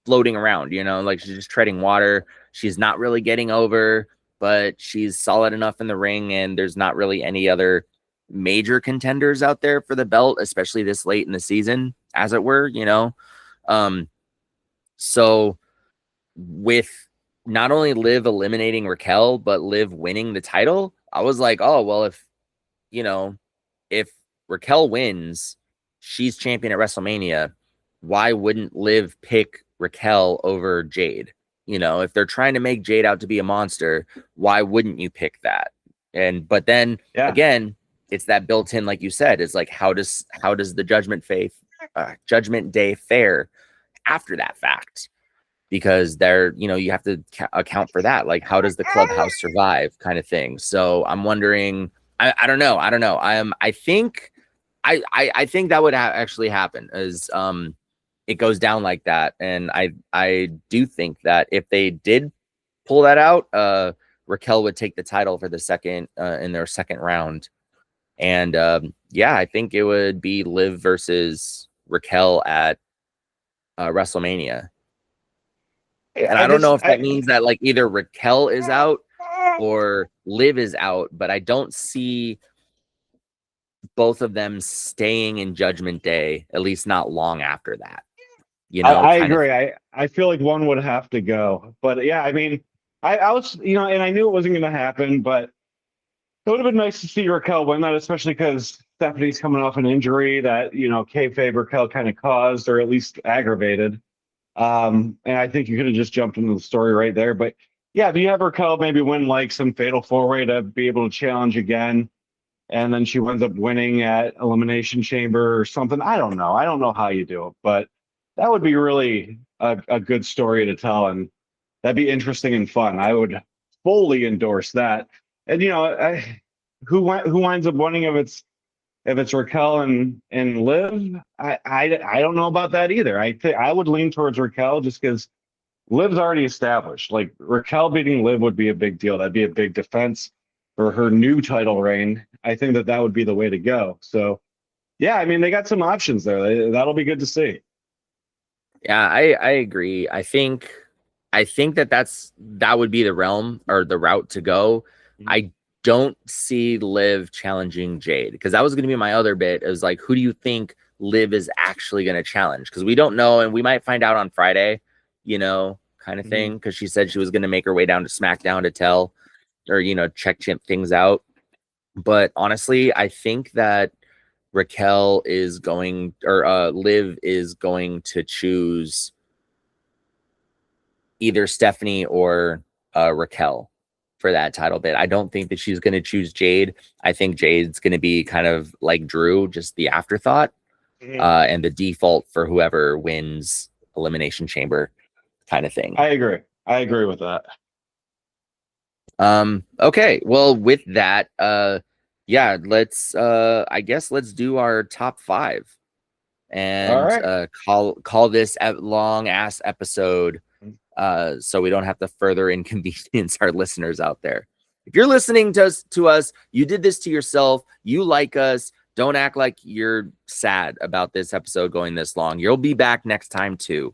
floating around, like she's just treading water. She's not really getting over, but she's solid enough in the ring, and there's not really any other major contenders out there for the belt, especially this late in the season, as it were. Um, so with not only Liv eliminating Raquel, but Liv winning the title, I was like, oh well, you know, if Raquel wins, she's champion at WrestleMania. Why wouldn't Liv pick Raquel over Jade? If they're trying to make Jade out to be a monster, why wouldn't you pick that? But then Yeah, again, it's that built in, like you said, is like how does the Judgment Day fare after that fact? Because you have to account for that. Like, how does the clubhouse survive, kind of thing. So I'm wondering. I don't know. I think I think that would actually happen as it goes down like that. And I do think that if they did pull that out, Raquel would take the title for the second in their second round. And yeah, I think it would be Liv versus Raquel at WrestleMania. And I I don't just know if that means that like either Raquel is out or Liv is out, but I don't see both of them staying in Judgment Day, at least not long after that, I kind of. agree. I feel like one would have to go, but yeah, I mean, I was and I knew it wasn't going to happen, but it would have been nice to see Raquel win that, especially because Stephanie's coming off an injury that kayfabe Raquel kind of caused or at least aggravated. And I think you could have just jumped into the story right there. But yeah, if you have Raquel maybe win like some fatal four way to be able to challenge again, and then she winds up winning at Elimination Chamber or something. I don't know. I don't know how you do it, but that would be really a good story to tell, and that'd be interesting and fun. I would fully endorse that. And who winds up winning if it's Raquel and Liv? I don't know about that either. I think I would lean towards Raquel just because Liv's already established. Like Raquel beating Liv would be a big deal. That'd be a big defense for her new title reign. I think that would be the way to go. So yeah, I mean they got some options there. That'll be good to see. Yeah, I agree. I think that would be the realm or the route to go. Mhm. I don't see Liv challenging Jade, because that was going to be my other bit. Is like, who do you think Liv is actually going to challenge? Because we don't know, and we might find out on Friday, kind of Mhm. thing. Because she said she was going to make her way down to SmackDown to tell or check things out. But honestly, I think that Raquel is going, or Liv is going to choose either Stephanie or Raquel for that title bid. I don't think that she's going to choose Jade. I think Jade's going to be kind of like Drew, just the afterthought, Mhm. and the default for whoever wins Elimination Chamber, kind of thing. I agree. I agree with that. Okay, well, with that, yeah, I guess let's do our top 5 All and right. call this a long ass episode, so we don't have to further inconvenience our listeners out there. If you're listening to us, you did this to yourself. You like us. Don't act like you're sad about this episode going this long. You'll be back next time too.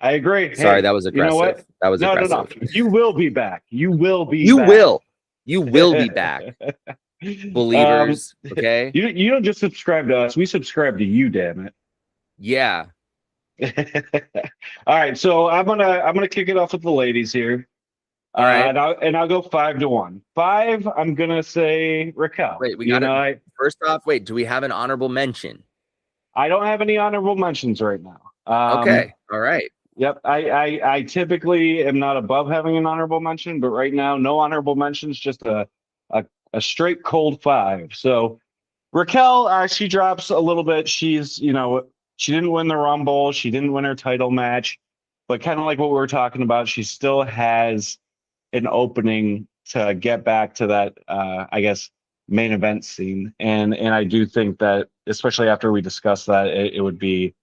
I agree. Sorry, Hey, that was you know aggressive. what? That was No, no, no. aggressive. You will be back. You will be You back. will. You will be back, um, believers. Okay. you don't just subscribe to us. We subscribe to you, damn Yeah. it. All right, so I'm gonna kick it off with the ladies here. All right. And I'll go 5-1. Five, I'm gonna say Raquel. Wait, we got it. First off, wait, do we have an honorable mention? I don't have any honorable mentions right now. Okay. All right. Yep. I typically am not above having an honorable mention, but right now, no honorable mentions, just a straight cold 5. So Raquel, she drops a little bit. She didn't win the Rumble. She didn't win her title match, but kind of like what we were talking about, she still has an opening to get back to that, I guess, main event scene. And I do think that, especially after we discuss that, it would be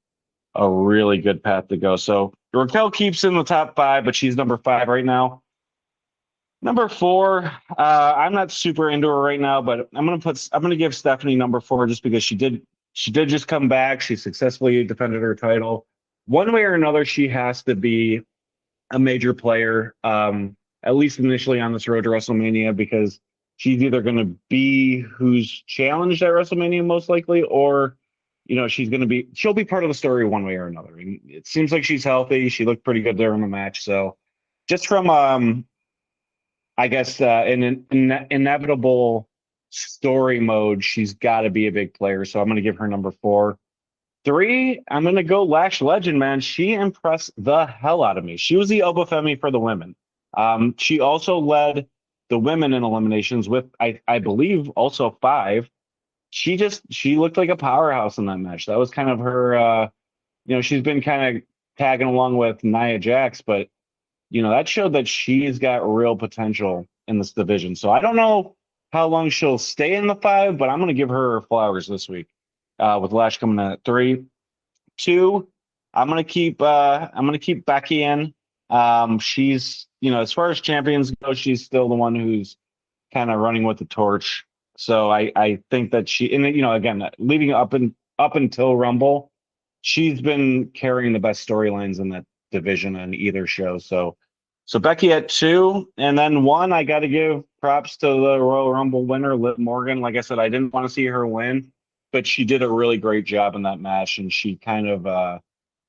a really good path to go. So Raquel keeps in the top five, but she's number five right now. Number four, I'm not super into her right now, but I'm gonna give Stephanie number four just because she did just come back. She successfully defended her title. One way or another, she has to be a major player, at least initially on this road to WrestleMania, because she's either going to be who's challenged at WrestleMania most likely, or she'll be part of the story one way or another. And it seems like she's healthy. She looked pretty good there in the match. So just from I guess an inevitable story mode, she's got to be a big player. So I'm going to give her number four. Three, I'm gonna go Lash Legend, man. She impressed the hell out of me. She was the Obafemi for the women. She also led the women in eliminations with, I believe, also five. She looked like a powerhouse in that match. That was kind of her. She's been kind of tagging along with Nia Jax, but that showed that she's got real potential in this division. So I don't know how long she'll stay in the five, but I'm gonna give her flowers this week. With Lash coming in at three. Two, I'm gonna keep Becky in. She's as far as champions go, she's still the one who's kind of running with the torch. So I think that again, leading up until Rumble, she's been carrying the best storylines in that division on either show. So Becky at two, and then one, I got to give props to the Royal Rumble winner, Liv Morgan. Like I said, I didn't want to see her win, but she did a really great job in that match, and she kind of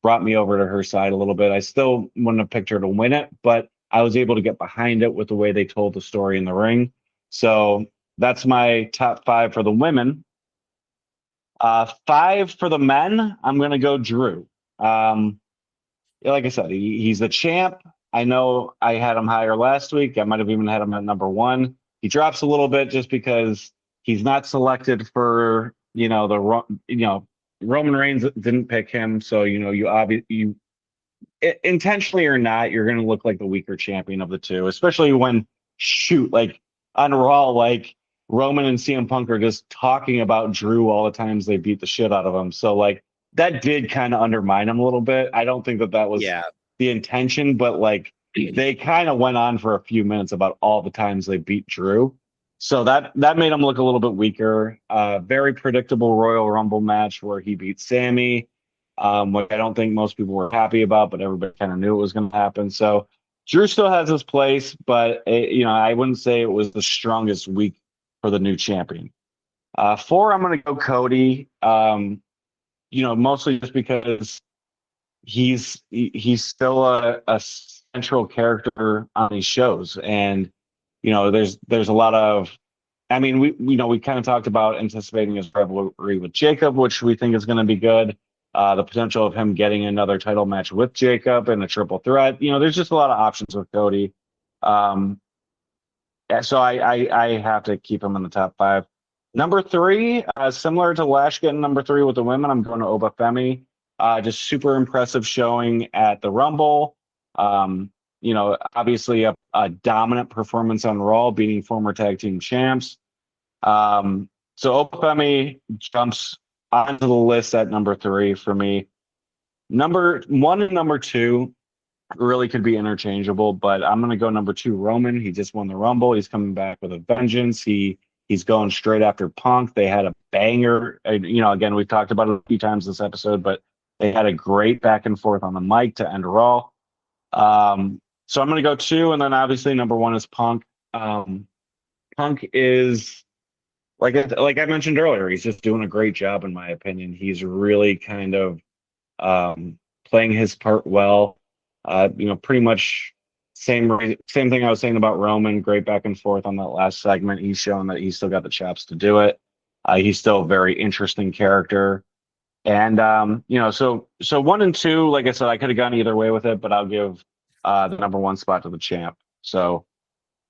brought me over to her side a little bit. I still wouldn't have picked her to win it, but I was able to get behind it with the way they told the story in the ring. So that's my top five for the women. Five for the men, I'm going to go Drew. Yeah, like I said, he's the champ. I know I had him higher last week. I might have even had him at number one. He drops a little bit just because he's not selected for Roman Reigns didn't pick him, so you intentionally or not, you're going to look like the weaker champion of the two, especially when shoot like on Raw, like Roman and CM Punk are just talking about Drew all the times they beat the shit out of him. So like that did kind of undermine him a little bit. I don't think that was Yeah. the intention, but like they kind of went on for a few minutes about all the times they beat Drew. So that made him look a little bit weaker. Very predictable Royal Rumble match where he beat Sammy, which I don't think most people were happy about, but everybody kind of knew it was going to happen. So Drew still has his place, but I wouldn't say it was the strongest week for the new champion. Four, I'm going to go Cody. Mostly just because he's still a central character on these shows, and there's a lot of. I mean, we kind of talked about anticipating his rivalry with Jacob, which we think is going to be good. The potential of him getting another title match with Jacob and a triple threat. There's just a lot of options with Cody. Um, yeah, so I have to keep him in the top five. Number three, similar to Lash getting number three with the women, I'm going to Obafemi. Just super impressive showing at the Rumble. Obviously a dominant performance on Raw, beating former tag team champs. So Obafemi jumps onto the list at number three for me. Number one and number two really could be interchangeable, but I'm gonna go number two, Roman. He just won the Rumble. He's coming back with a vengeance. He's going straight after Punk. They had a banger. Again, we've talked about it a few times this episode, but they had a great back and forth on the mic to end Raw. So I'm gonna go two, and then obviously number one is Punk. Punk is like I mentioned earlier, he's just doing a great job in my opinion. He's really kind of playing his part well. Pretty much same thing I was saying about Roman. Great back and forth on that last segment. He's shown that he's still got the chops to do it. He's still a very interesting character. And so one and two, like I said, I could have gone either way with it, but I'll give the number one spot to the champ. So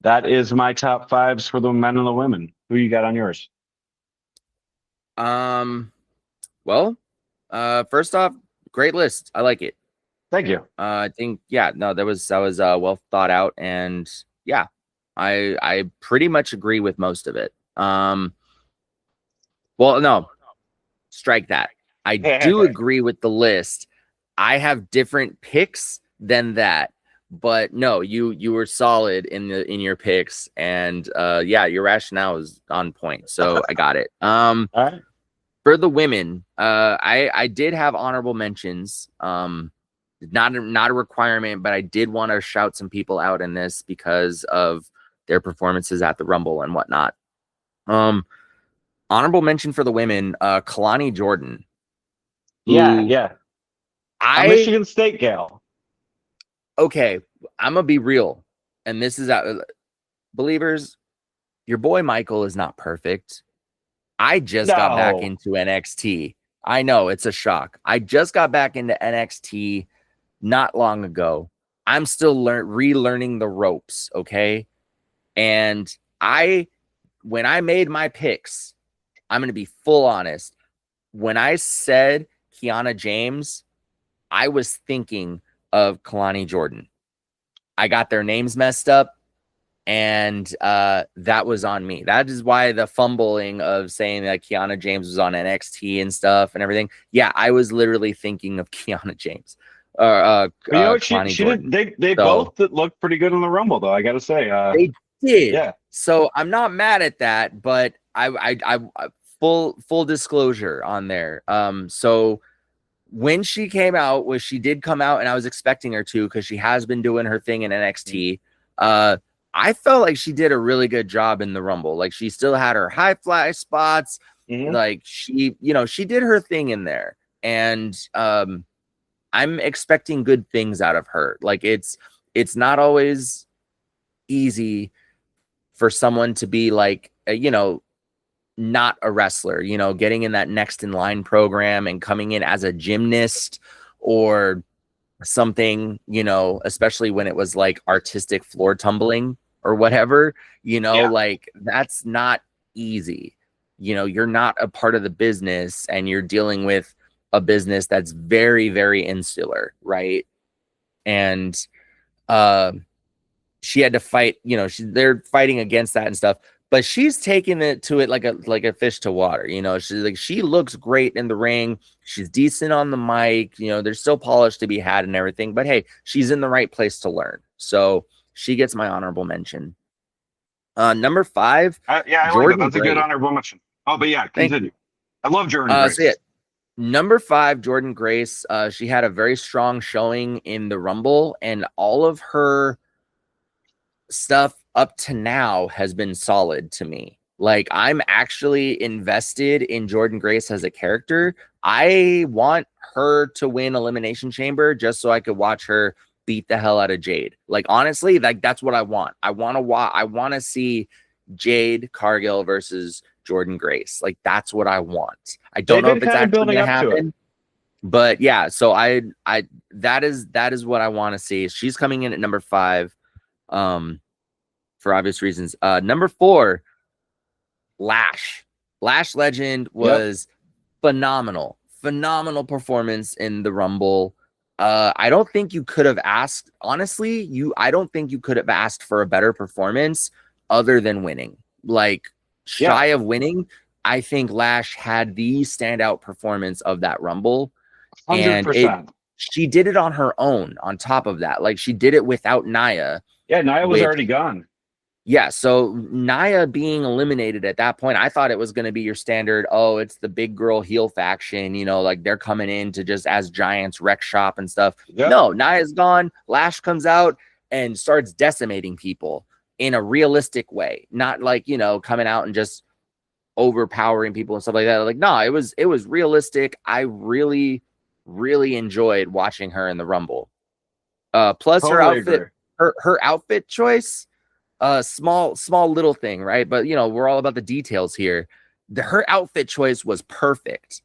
that is my top fives for the men and the women. Who you got on yours? Um, well, first off, great list. I like it. Thank you. I think yeah, no, that was well thought out, and yeah, I pretty much agree with most of it. Well, no, strike that. I do agree with the list. I have different picks than that, but no, you were solid in your picks, and yeah, your rationale is on point. So I got it. All right. For the women, I did have honorable mentions. Not a requirement, but I did want to shout some people out in this because of their performances at the Rumble and whatnot. Um, honorable mention for the women, Kalani Jordan, Yeah, who yeah. A I Michigan State gal. okay, I'm gonna be real, and this is believers. Your boy Michael is not perfect. I just got back No. into NXT. I know it's a shock. I just got back into NXT not long ago. I'm still relearning the ropes, okay? And when I made my picks, I'm going to be full honest. When I said Kiana James, I was thinking of Kalani Jordan. I got their names messed up, and that was on me. That is why the fumbling of saying that Kiana James was on NXT and stuff and everything. Yeah, I was literally thinking of Kiana James or But you know what? Kalani She did. Jordan. They So both looked pretty good in the Rumble, though. I got to say. they did. Yeah. So I'm not mad at that, but I full disclosure on there. So when she came out, was she did come out, and I was expecting her to because she has been doing her thing in NXT. Uh, I felt like she did a really good job in the Rumble. Like she still had her high fly spots. Mm-hmm. Like she did her thing in there, and I'm expecting good things out of her. Like it's not always easy for someone to be like not a wrestler, getting in that next in line program and coming in as a gymnast or something, especially when it was like artistic floor tumbling or whatever, Yeah. like that's not easy. You're not a part of the business and you're dealing with a business that's very, very insular, right? And uh she had to fight, they're fighting against that and stuff, but she's taking it to it like a fish to water. She's like, she looks great in the ring. She's decent on the mic. There's still polish to be had and everything, but hey, she's in the right place to learn. So she gets my honorable mention. Number 5, Yeah, I like that. Jordan That's a good Grace. honorable mention. Oh, but yeah, Thank continue. you. I love Jordan So yeah, Grace. number 5, Jordan Grace. She had a very strong showing in the Rumble, and all of her stuff up to now has been solid to me. Like I'm actually invested in Jordan Grace as a character. I want her to win Elimination Chamber just so I could watch her beat the hell out of Jade. Like honestly, like that's what I want. I want to see Jade Cargill versus Jordan Grace. Like that's what I want. I don't They've know been if it's kind of actually building going to up to it. happen, but yeah, so I that is what I want to see. She's coming in at number 5. For obvious reasons. Number 4, Lash. Lash Legend Yep. was phenomenal performance in the Rumble. I don't think you could have asked, honestly, I don't think you could have asked for a better performance other than winning. Like Yeah. shy of winning, I think Lash had the standout performance of that Rumble, and 100%. she did it on her own. On top of that, like she did it without Nia, Yeah, Nia was which already gone. yeah, so Nia being eliminated at that point, I thought it was going to be your standard, oh, it's the big girl heel faction, like they're coming in to just as giants wreck shop and stuff. Yep. No, Nia's gone. Lash comes out and starts decimating people in a realistic way, not like, coming out and just overpowering people and stuff like that. Like, no, it was realistic. I really, really enjoyed watching her in the Rumble. Plus her Totally outfit, agree. her outfit choice, small little thing, right? But we're all about the details here. Her outfit choice was perfect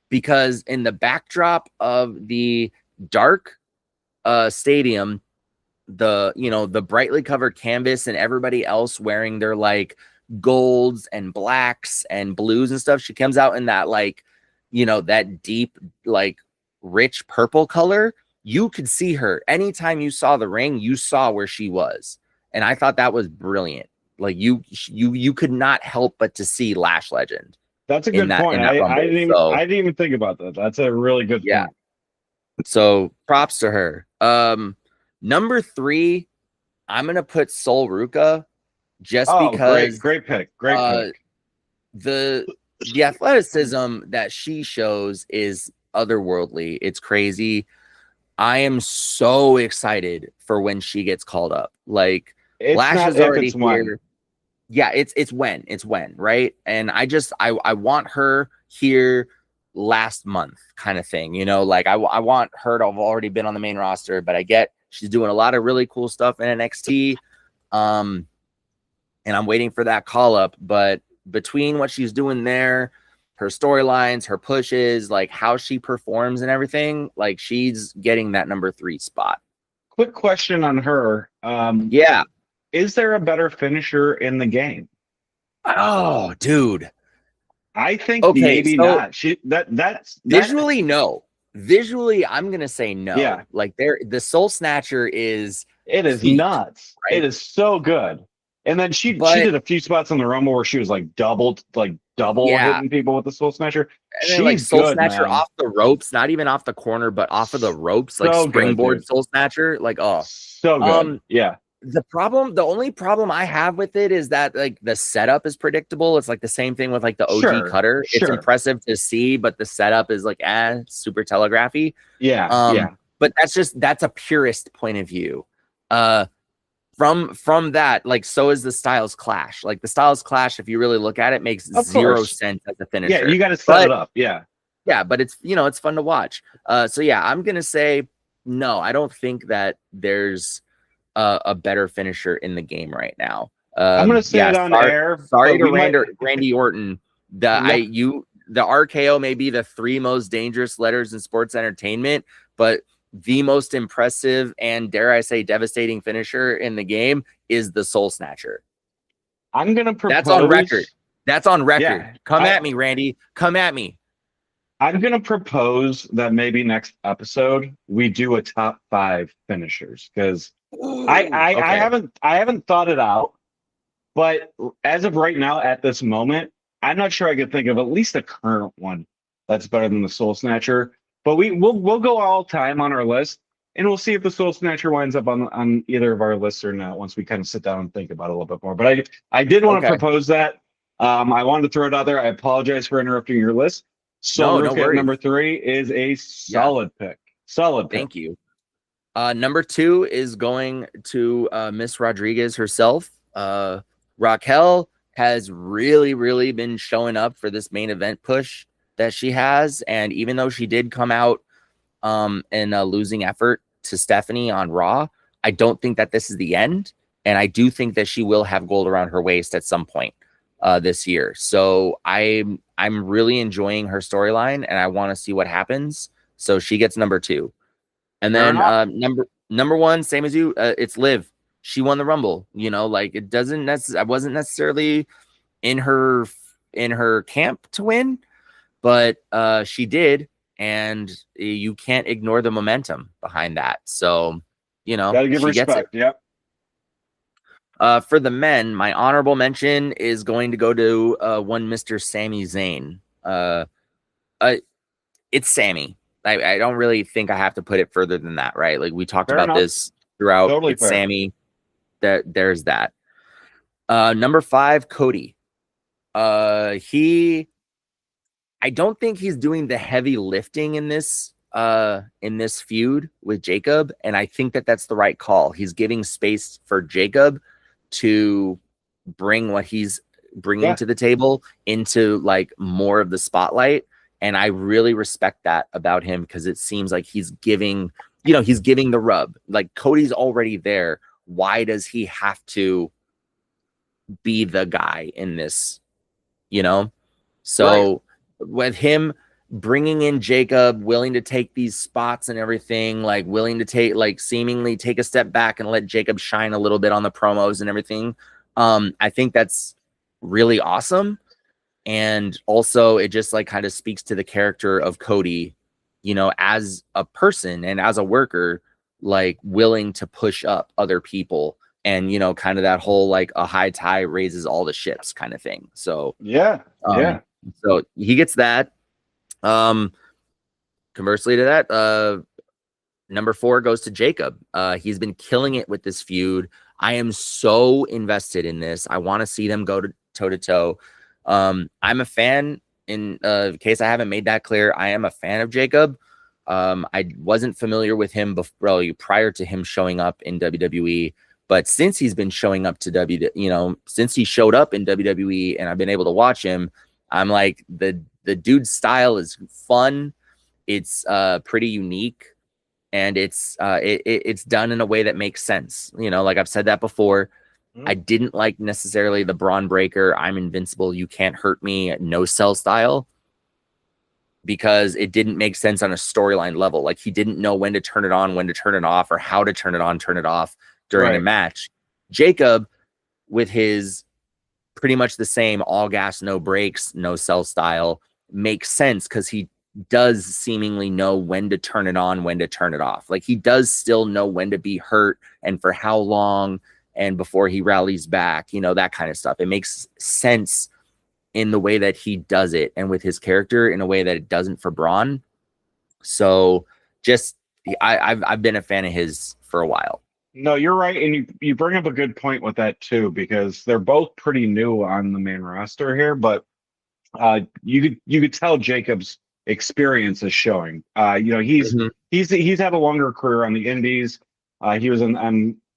because in the backdrop of the dark stadium, the brightly covered canvas and everybody else wearing their like golds and blacks and blues and stuff. She comes out in that like, that deep, like rich purple color. You could see her anytime you saw the ring, you saw where she was. And I thought that was brilliant. Like you could not help but to see Lash Legend That's a in good point. that I rumble. didn't even So I didn't even think about that. That's a really good yeah. point. So props to her. Number 3, I'm gonna put Sol Ruka just because Great pick. Great pick. the athleticism that she shows is otherworldly. It's crazy. I am so excited for when she gets called up. Like It's Lash not is if, it's already when. here. Yeah, it's when, right? And I want her here last month kind of thing, like I want her to have already been on the main roster, but I get she's doing a lot of really cool stuff in NXT. And I'm waiting for that call up, but between what she's doing there, her storylines, her pushes, like how she performs and everything, like she's getting that number 3 spot. Quick question on her. Yeah. Is there a better finisher in the game? Oh, dude. I think Okay, maybe so not. That's visually, no. Visually, I'm gonna say no. Yeah. Like the Soul Snatcher is it is peak, nuts. right? It is so good. And then she But did a few spots on the Rumble where she was like double yeah, hitting people with the Soul Snatcher. and then like She's Soul good, Snatcher man. off the ropes, not even off the corner, but off of the ropes, like So good, springboard dude. Soul Snatcher. Like, oh, So good. Yeah. the only problem I have with it is that like the setup is predictable. It's like the same thing with like the OG cutter. It's Sure. impressive to see, but the setup is like super telegraphy. Yeah. But that's a purist point of view. From that, like, so is the Styles Clash. Like the Styles Clash, if you really look at it, makes zero sense as a finisher. Yeah, you got to set it up. Yeah. Yeah, but it's it's fun to watch. So yeah, I'm gonna say no. I don't think that there's a better finisher in the game right now. I'm gonna say it on air. Sorry to Randy Orton. The RKO may be the 3 most dangerous letters in sports entertainment, but the most impressive and, dare I say, devastating finisher in the game is the Soul Snatcher. I'm gonna propose. That's on record. Yeah, Come at me, Randy. Come at me. I'm gonna propose that maybe next episode we do a top 5 finishers, because I haven't thought it out, but as of right now, at this moment, I'm not sure I could think of at least a current one that's better than the Soul Snatcher. But we'll go all time on our list, and we'll see if the Soul Snatcher winds up on either of our lists or not once we kind of sit down and think about it a little bit more. But I did want to propose that. I wanted to throw it out there. I apologize for interrupting your list. Soul Ruka at number 3 is a solid pick. Solid pick. Thank you. Number 2 is going to Miss Rodriguez herself. Raquel has really, really been showing up for this main event push that she has, and even though she did come out in a losing effort to Stephanie on Raw, I don't think that this is the end, and I do think that she will have gold around her waist at some point this year. So I'm really enjoying her storyline, and I want to see what happens. So she gets number 2, and then number 1, same as you, it's Liv. She won the Rumble. Like it doesn't I wasn't necessarily in her camp to win, but she did, and you can't ignore the momentum behind that. So, gotta give she respect. gets it. Yep. For the men, my honorable mention is going to go to one Mr. Sami Zayn. It's Sammy. I don't really think I have to put it further than that, right? Like we talked about this throughout. Totally it's fair. Sammy. There's that. Number 5, Cody. I don't think he's doing the heavy lifting in this feud with Jacob, and I think that that's the right call. He's giving space for Jacob to bring what he's bringing to the table into like more of the spotlight, and I really respect that about him, because it seems like he's giving the rub. Like Cody's already there. Why does he have to be the guy in this? So with him bringing in Jacob, willing to take these spots and everything, like willing to take, like seemingly take a step back and let Jacob shine a little bit on the promos and everything. I think that's really awesome. And also it just like kind of speaks to the character of Cody, you know, as a person and as a worker, like willing to push up other people, and you know, kind of that whole like a high tide raises all the ships kind of thing. So Yeah, um yeah. so he gets that. um Conversely to that, number 4 goes to Jacob. He's been killing it with this feud. I am so invested in this. I want to see them go to toe to toe. I'm a fan. In case I haven't made that clear, I am a fan of Jacob. I wasn't familiar with him before, prior to him showing up in WWE, but since he's been showing up to since he showed up in WWE and I've been able to watch him, I'm like the dude's style is fun. It's pretty unique, and it's done in a way that makes sense. You know, like I've said that before. I Mm. didn't like necessarily the Braun Breaker, I'm invincible, you can't hurt me, no cell style, because it didn't make sense on a storyline level. Like he didn't know when to turn it on, when to turn it off, or how to turn it on, turn it off during a Right. match. Jacob, with his pretty much the same all gas, no brakes, no cell style, makes sense because he does seemingly know when to turn it on, when to turn it off. Like he does still know when to be hurt and for how long, and before he rallies back, you know, that kind of stuff. It makes sense in the way that he does it, and with his character in a way that it doesn't for Braun. So just I've been a fan of his for a while. No, you're right, and you bring up a good point with that too, because they're both pretty new on the main roster here, but you could tell Jacob's experience is showing. Mhm. He's had a longer career on the Indies. He was in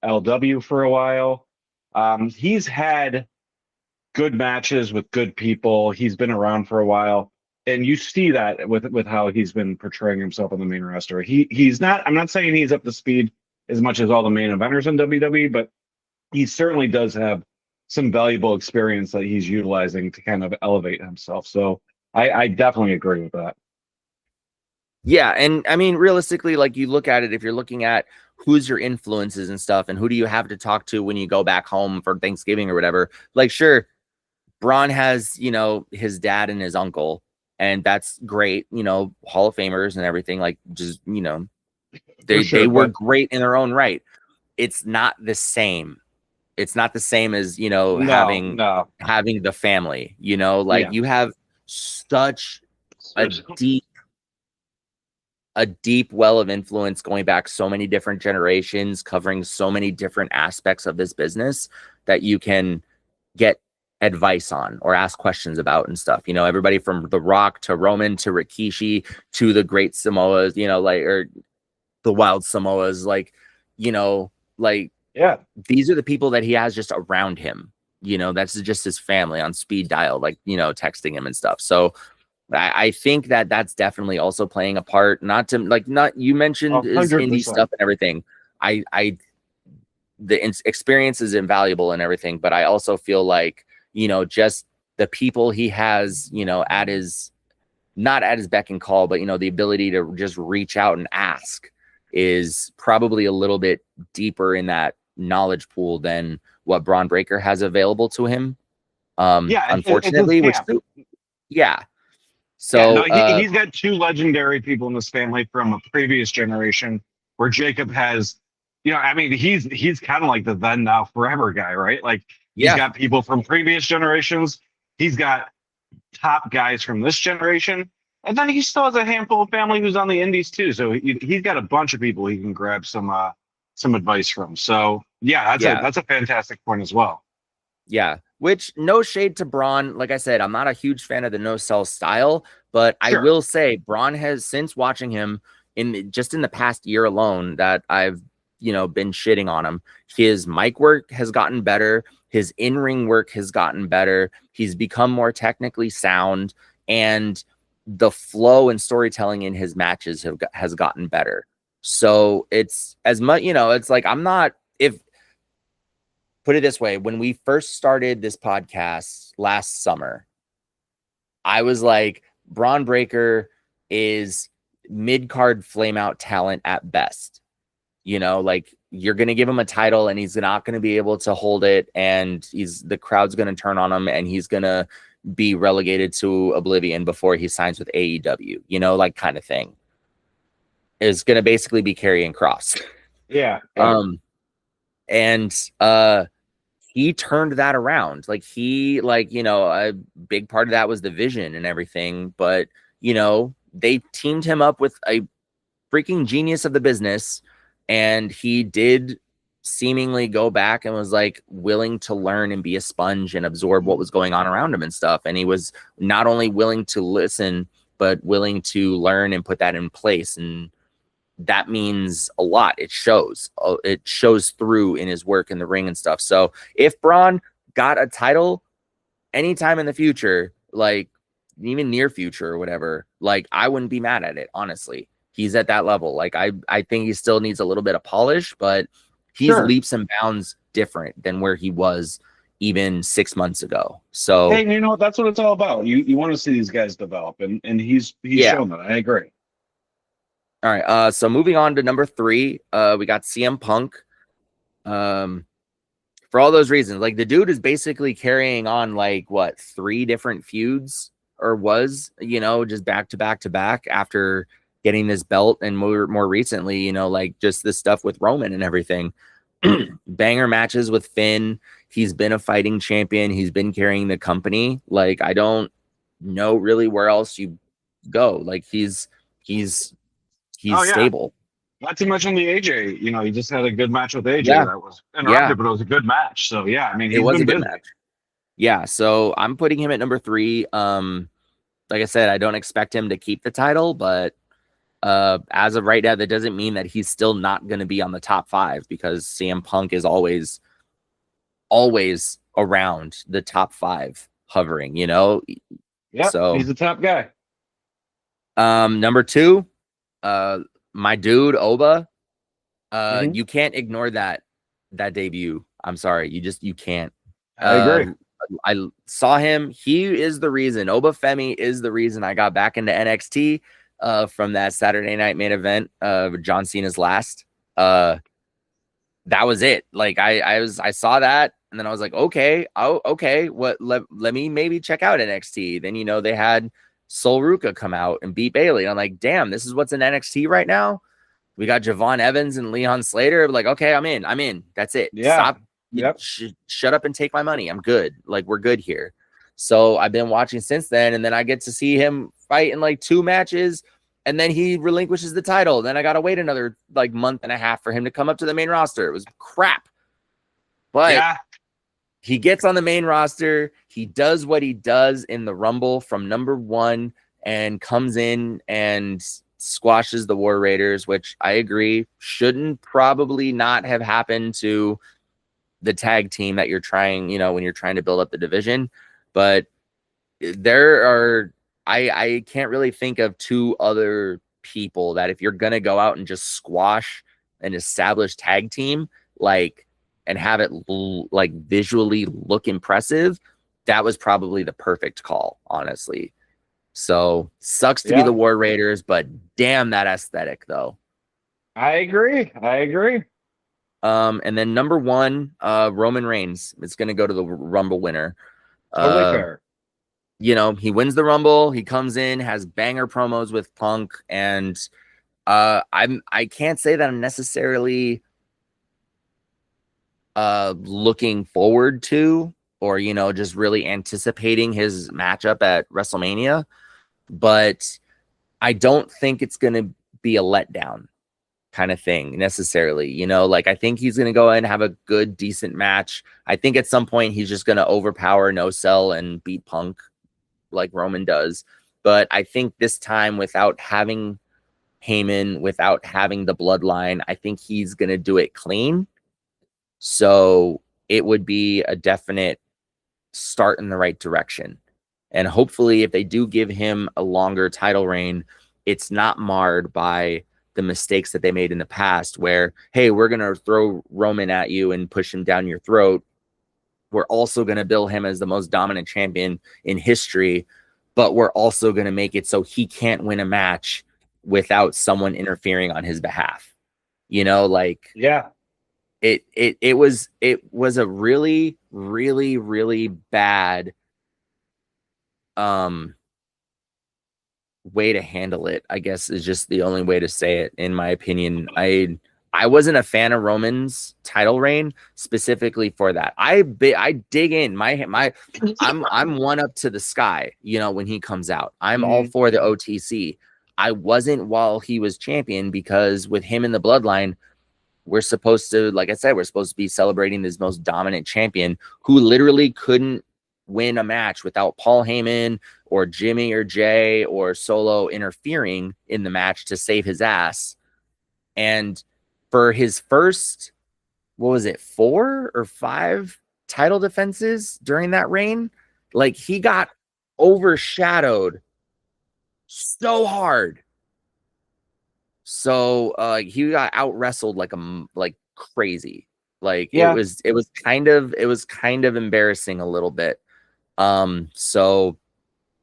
MLW for a while. He's had good matches with good people. He's been around for a while, and you see that with how he's been portraying himself on the main roster. He's not. I'm not saying he's up to speed as much as all the main eventers in WWE, but he certainly does have some valuable experience that he's utilizing to kind of elevate himself. So I definitely agree with that. Yeah, and I mean, realistically, like you look at it, if you're looking at who's your influences and stuff, and who do you have to talk to when you go back home for Thanksgiving or whatever, like, sure, Braun has, you know, his dad and his uncle, and that's great, you know, Hall of Famers and everything, like, just, you know, For they sure. were But great in their own right. It's not the same. It's not the same as, you know, no, having no. the family, you know, like Yeah. you have such a deep well of influence going back so many different generations, covering so many different aspects of this business that you can get advice on or ask questions about and stuff. You know, everybody from The Rock to Roman to Rikishi to the Great Samoas, you know, like, or the Wild Samoas, like, you know, like Yeah. these are the people that he has just around him. You know, that's just his family on speed dial, like, you know, texting him and stuff. So I think that that's definitely also playing a part. Not to like, not you mentioned his indie 100%. stuff and everything. I the experience is invaluable and everything, but I also feel like, you know, just the people he has, you know, at his, not at his beck and call, but you know, the ability to just reach out and ask is probably a little bit deeper in that knowledge pool than what Braun Breaker has available to him. Yeah, it's his Unfortunately, which, camp. yeah. Yeah, no, So he's got two legendary people in this family from a previous generation where Jacob has, I mean, he's kind of like the then now forever guy, right? Like he's yeah, got people from previous generations, he's got top guys from this generation, and then he still has a handful of family who's on the indies too. So he's got a bunch of people he can grab some advice from. So yeah, yeah. that's a fantastic point as well. Yeah, which, no shade to Braun. Like I said, I'm not a huge fan of the no cell style, but I Sure. will say Braun has, since watching him just in the past year alone that I've, you know, been shitting on him, his mic work has gotten better, his in-ring work has gotten better, he's become more technically sound, and the flow and storytelling in his matches has gotten better. So it's as much, you know, it's like I'm not, if put it this way, when we first started this podcast last summer, I was like, Braun Breaker is mid card flame out talent at best. You know, like you're going to give him a title and he's not going to be able to hold it, and the crowd's going to turn on him, and he's going to be relegated to oblivion before he signs with AEW, like kind of thing, is going to basically be carrying Cross. Yeah. And he turned that around. Like a big part of that was the vision and everything, but they teamed him up with a freaking genius of the business, and he did seemingly go back and was like willing to learn and be a sponge and absorb what was going on around him and stuff. And he was not only willing to listen, but willing to learn and put that in place. And that means a lot. It shows through in his work in the ring and stuff. So if Braun got a title anytime in the future, like even near future or whatever, like I wouldn't be mad at it, honestly. He's at that level. Like I think he still needs a little bit of polish, but he's leaps and bounds different than where he was even 6 months ago. So hey, that's what it's all about. You want to see these guys develop, and he's shown that. I agree. All right. So moving on to number 3, we got CM Punk. For all those reasons, like the dude is basically carrying on like 3 different feuds, or was, just back to back to back after getting this belt, and more recently, like just this stuff with Roman and everything. Banger matches with Finn. He's been a fighting champion. He's been carrying the company. Like I don't know really where else you go. Like he's stable. Not too much on the AJ. He just had a good match with AJ. Yeah. That was interrupted, but it was a good match. So yeah, I mean, it was a good match. Yeah, so I'm putting him at number 3. Like I said, I don't expect him to keep the title, but as of right now, that doesn't mean that he's still not going to be on the top 5, because CM Punk is always around the top 5 hovering, Yeah, so he's the top guy. Number 2, my dude Oba. You can't ignore that debut. I'm sorry, you can't. I agree. I saw him. He is the reason. Oba Femi is the reason I got back into NXT. From that Saturday night main event, John Cena's last. That was it. Like I saw that, and then I was like, okay, what? Let me maybe check out NXT. Then they had Sol Ruka come out and beat Bailey. I'm like, damn, this is what's in NXT right now. We got Javon Evans and Leon Slater. Like, okay, I'm in. That's it. Yeah. Stop. Shut up and take my money. I'm good. Like, we're good here. So I've been watching since then, and then I get to see him fight in like 2 matches, and then he relinquishes the title. Then I got to wait another like month and a half for him to come up to the main roster. It was crap. But he gets on the main roster. He does what he does in the Rumble from number 1 and comes in and squashes the War Raiders, which I agree shouldn't probably not have happened to the tag team that you're trying, when you're trying to build up the division. But I can't really think of 2 other people that if you're going to go out and just squash an established tag team, like, and have it like visually look impressive, that was probably the perfect call, honestly. So sucks to be the War Raiders, but damn that aesthetic though. I agree. And then number 1, Roman Reigns. It's going to go to the Rumble winner. Totally fair. He wins the Rumble. He comes in, has banger promos with Punk, and I can't say that I'm necessarily looking forward to, or just really anticipating his matchup at WrestleMania, but I don't think it's going to be a letdown kind of thing necessarily. Like I think he's going to go in and have a good, decent match. I think at some point he's just going to overpower No Cell and beat Punk like Roman does. But I think this time, without having Heyman, without having the bloodline, I think he's going to do it clean. So it would be a definite start in the right direction. And hopefully, if they do give him a longer title reign, it's not marred by the mistakes that they made in the past where, hey, we're going to throw Roman at you and push him down your throat. We're also going to bill him as the most dominant champion in history, but we're also going to make it so he can't win a match without someone interfering on his behalf. Yeah. it was a really, really, really bad um way to handle it, I guess, is just the only way to say it, in my opinion. I wasn't a fan of Roman's title reign specifically for that. I dig in my I'm one up to the sky, when he comes out. I'm all Mhm. for the OTC. I wasn't while he was champion, because with him in the bloodline, we're supposed to, like I said, we're supposed to be celebrating this most dominant champion who literally couldn't win a match without Paul Heyman or Jimmy or Jay or Solo interfering in the match to save his ass. And for his first, what was it, 4 or 5 title defenses during that reign, like, he got overshadowed so hard. So he got out wrestled like crazy. Like, Yeah. it was kind of embarrassing a little bit. So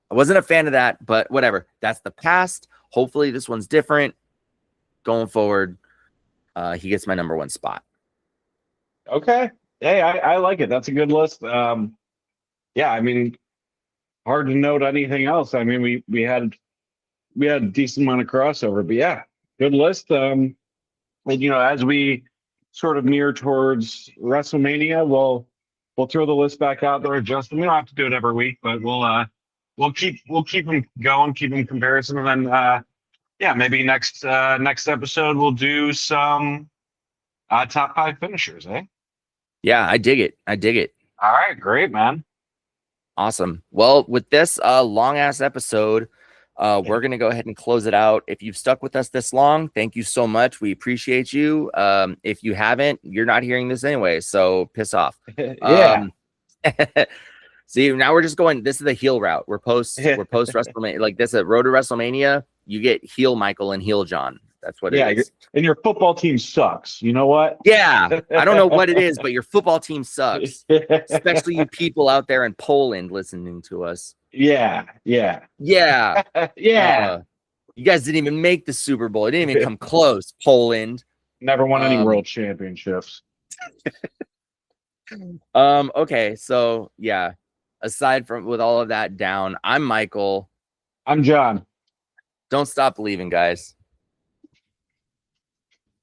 I wasn't a fan of that, but whatever. That's the past. Hopefully this one's different going forward. He gets my number 1 spot. Okay. Hey, I like it. That's a good list. Yeah, I mean, hard to note anything else. I mean, we had a decent amount of crossover, but yeah, good list. And as we sort of near towards WrestleMania, we'll throw the list back out there, Justin. We don't have to do it every week, but we'll keep them going, keep them comparison, and then yeah, maybe next episode we'll do some top 5 finishers, eh? Yeah, I dig it. I dig it. All right, great, man. Awesome. Well, with this long ass episode, we're gonna go ahead and close it out. If you've stuck with us this long, thank you so much. We appreciate you. If you haven't, you're not hearing this anyway, so piss off. Yeah. See, now we're just going. This is the heel route. We're post WrestleMania. Like, this at Road to WrestleMania. You get heel Michael and heel John. That's what Yeah, it is. and your football team sucks. You know what? Yeah, I don't know what it is, but your football team sucks. Especially you people out there in Poland listening to us. Yeah, yeah, Yeah. yeah. You guys didn't even make the Super Bowl. It didn't even come close, Poland. Never won any world championships. Okay, so yeah. Aside from with all of that down, I'm Michael. I'm John. Don't stop believing, guys.